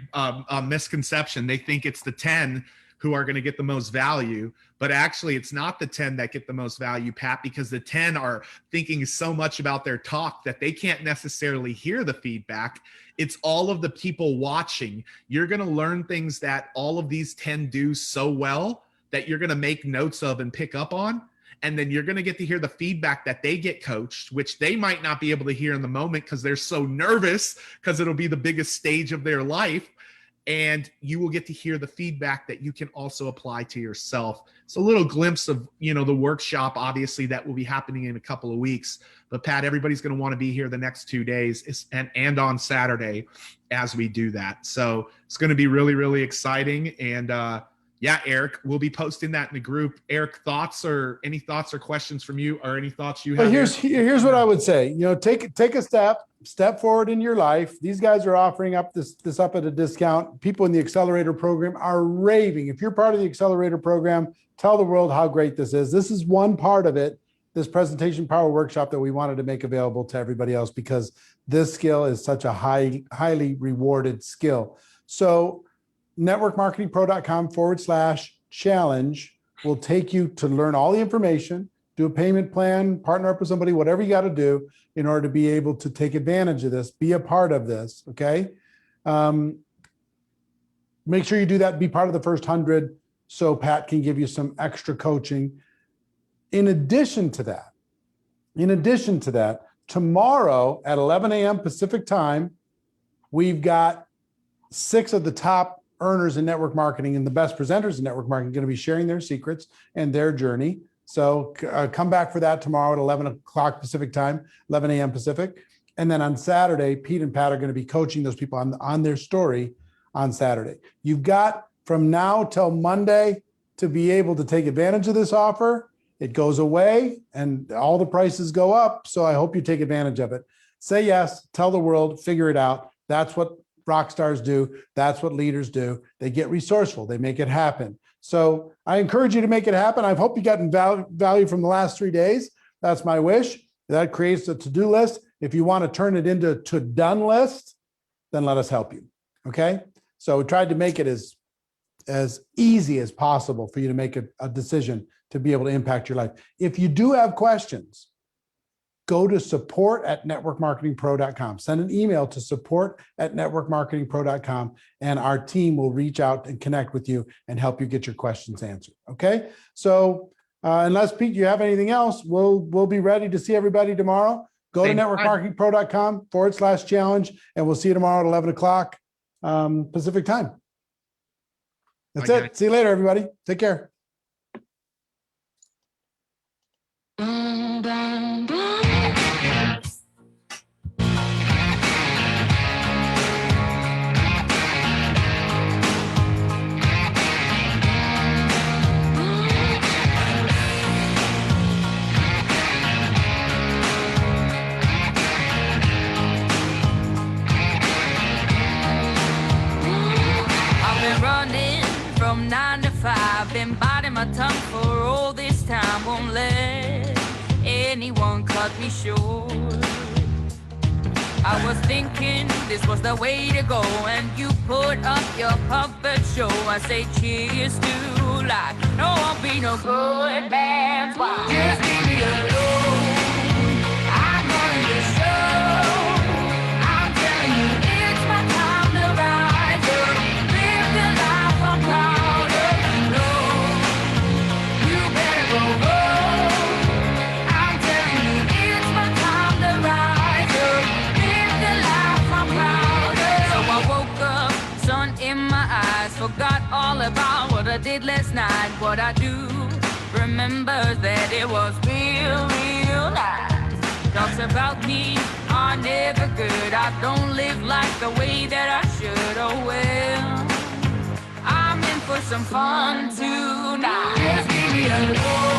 misconception. They think it's the 10 who are going to get the most value, but actually it's not the 10 that get the most value, Pat, because the 10 are thinking so much about their talk that they can't necessarily hear the feedback. It's all of the people watching. You're going to learn things that all of these 10 do so well that you're going to make notes of and pick up on. And then you're going to get to hear the feedback that they get coached, which they might not be able to hear in the moment because they're so nervous, because it'll be the biggest stage of their life. And you will get to hear the feedback that you can also apply to yourself. It's a little glimpse of, the workshop, obviously, that will be happening in a couple of weeks. But Pat, everybody's going to want to be here the next 2 days and on Saturday as we do that. So it's going to be really, really exciting. And yeah, Eric, we'll be posting that in the group. Eric, any thoughts or questions from you, or any thoughts you have? But here's what I would say. Take a step forward in your life. These guys are offering up this up at a discount. People in the accelerator program are raving. If you're part of the accelerator program, tell the world how great this is. This is one part of it, this presentation power workshop, that we wanted to make available to everybody else, because this skill is such a highly rewarded skill. So networkmarketingpro.com/challenge will take you to learn all the information, do a payment plan, partner up with somebody, whatever you got to do in order to be able to take advantage of this, be a part of this. Okay. Make sure you do that. Be part of the first 100 so Pat can give you some extra coaching. In addition to that, tomorrow at 11 a.m. Pacific time, we've got 6 of the top earners in network marketing and the best presenters in network marketing going to be sharing their secrets and their journey. So come back for that tomorrow at 11 o'clock Pacific time, 11 a.m. Pacific. And then on Saturday, Pete and Pat are going to be coaching those people on their story on Saturday. You've got from now till Monday to be able to take advantage of this offer. It goes away and all the prices go up. So I hope you take advantage of it. Say yes, tell the world, figure it out. That's what rock stars do. That's what leaders do. They get resourceful. They make it happen. So I encourage you to make it happen. I hope you gotten value from the last 3 days. That's my wish. That creates a to-do list. If you want to turn it into a to-done list, then let us help you. Okay. So we tried to make it as easy as possible for you to make a decision to be able to impact your life. If you do have questions, go to support@networkmarketingpro.com. Send an email to support@networkmarketingpro.com, and our team will reach out and connect with you and help you get your questions answered. Okay. So unless Pete, you have anything else, we'll be ready to see everybody tomorrow. Go to networkmarketingpro.com/challenge, and we'll see you tomorrow at 11 o'clock Pacific time. That's it. See you later, everybody. Take care. I've been running from 9 to 5. Been biting my tongue for all this time. Won't let anyone cut me short. I was thinking this was the way to go, and you put up your puppet show. I say cheers to life. No, I'll be no good man's wife. Just leave me alone. I'm running the show. I'm telling you, it's my time to rise up. Live the life I'm proud of. No, you better go home. I'm telling you, it's my time to rise up. Live the life I'm proud of. So I woke up, sun in my eyes, forgot all about what I did last night. What I do remember that it was real, real nice. Talks about me are never good. I don't live life the way that I should. Oh well, I'm in for some fun tonight. Just leave me alone.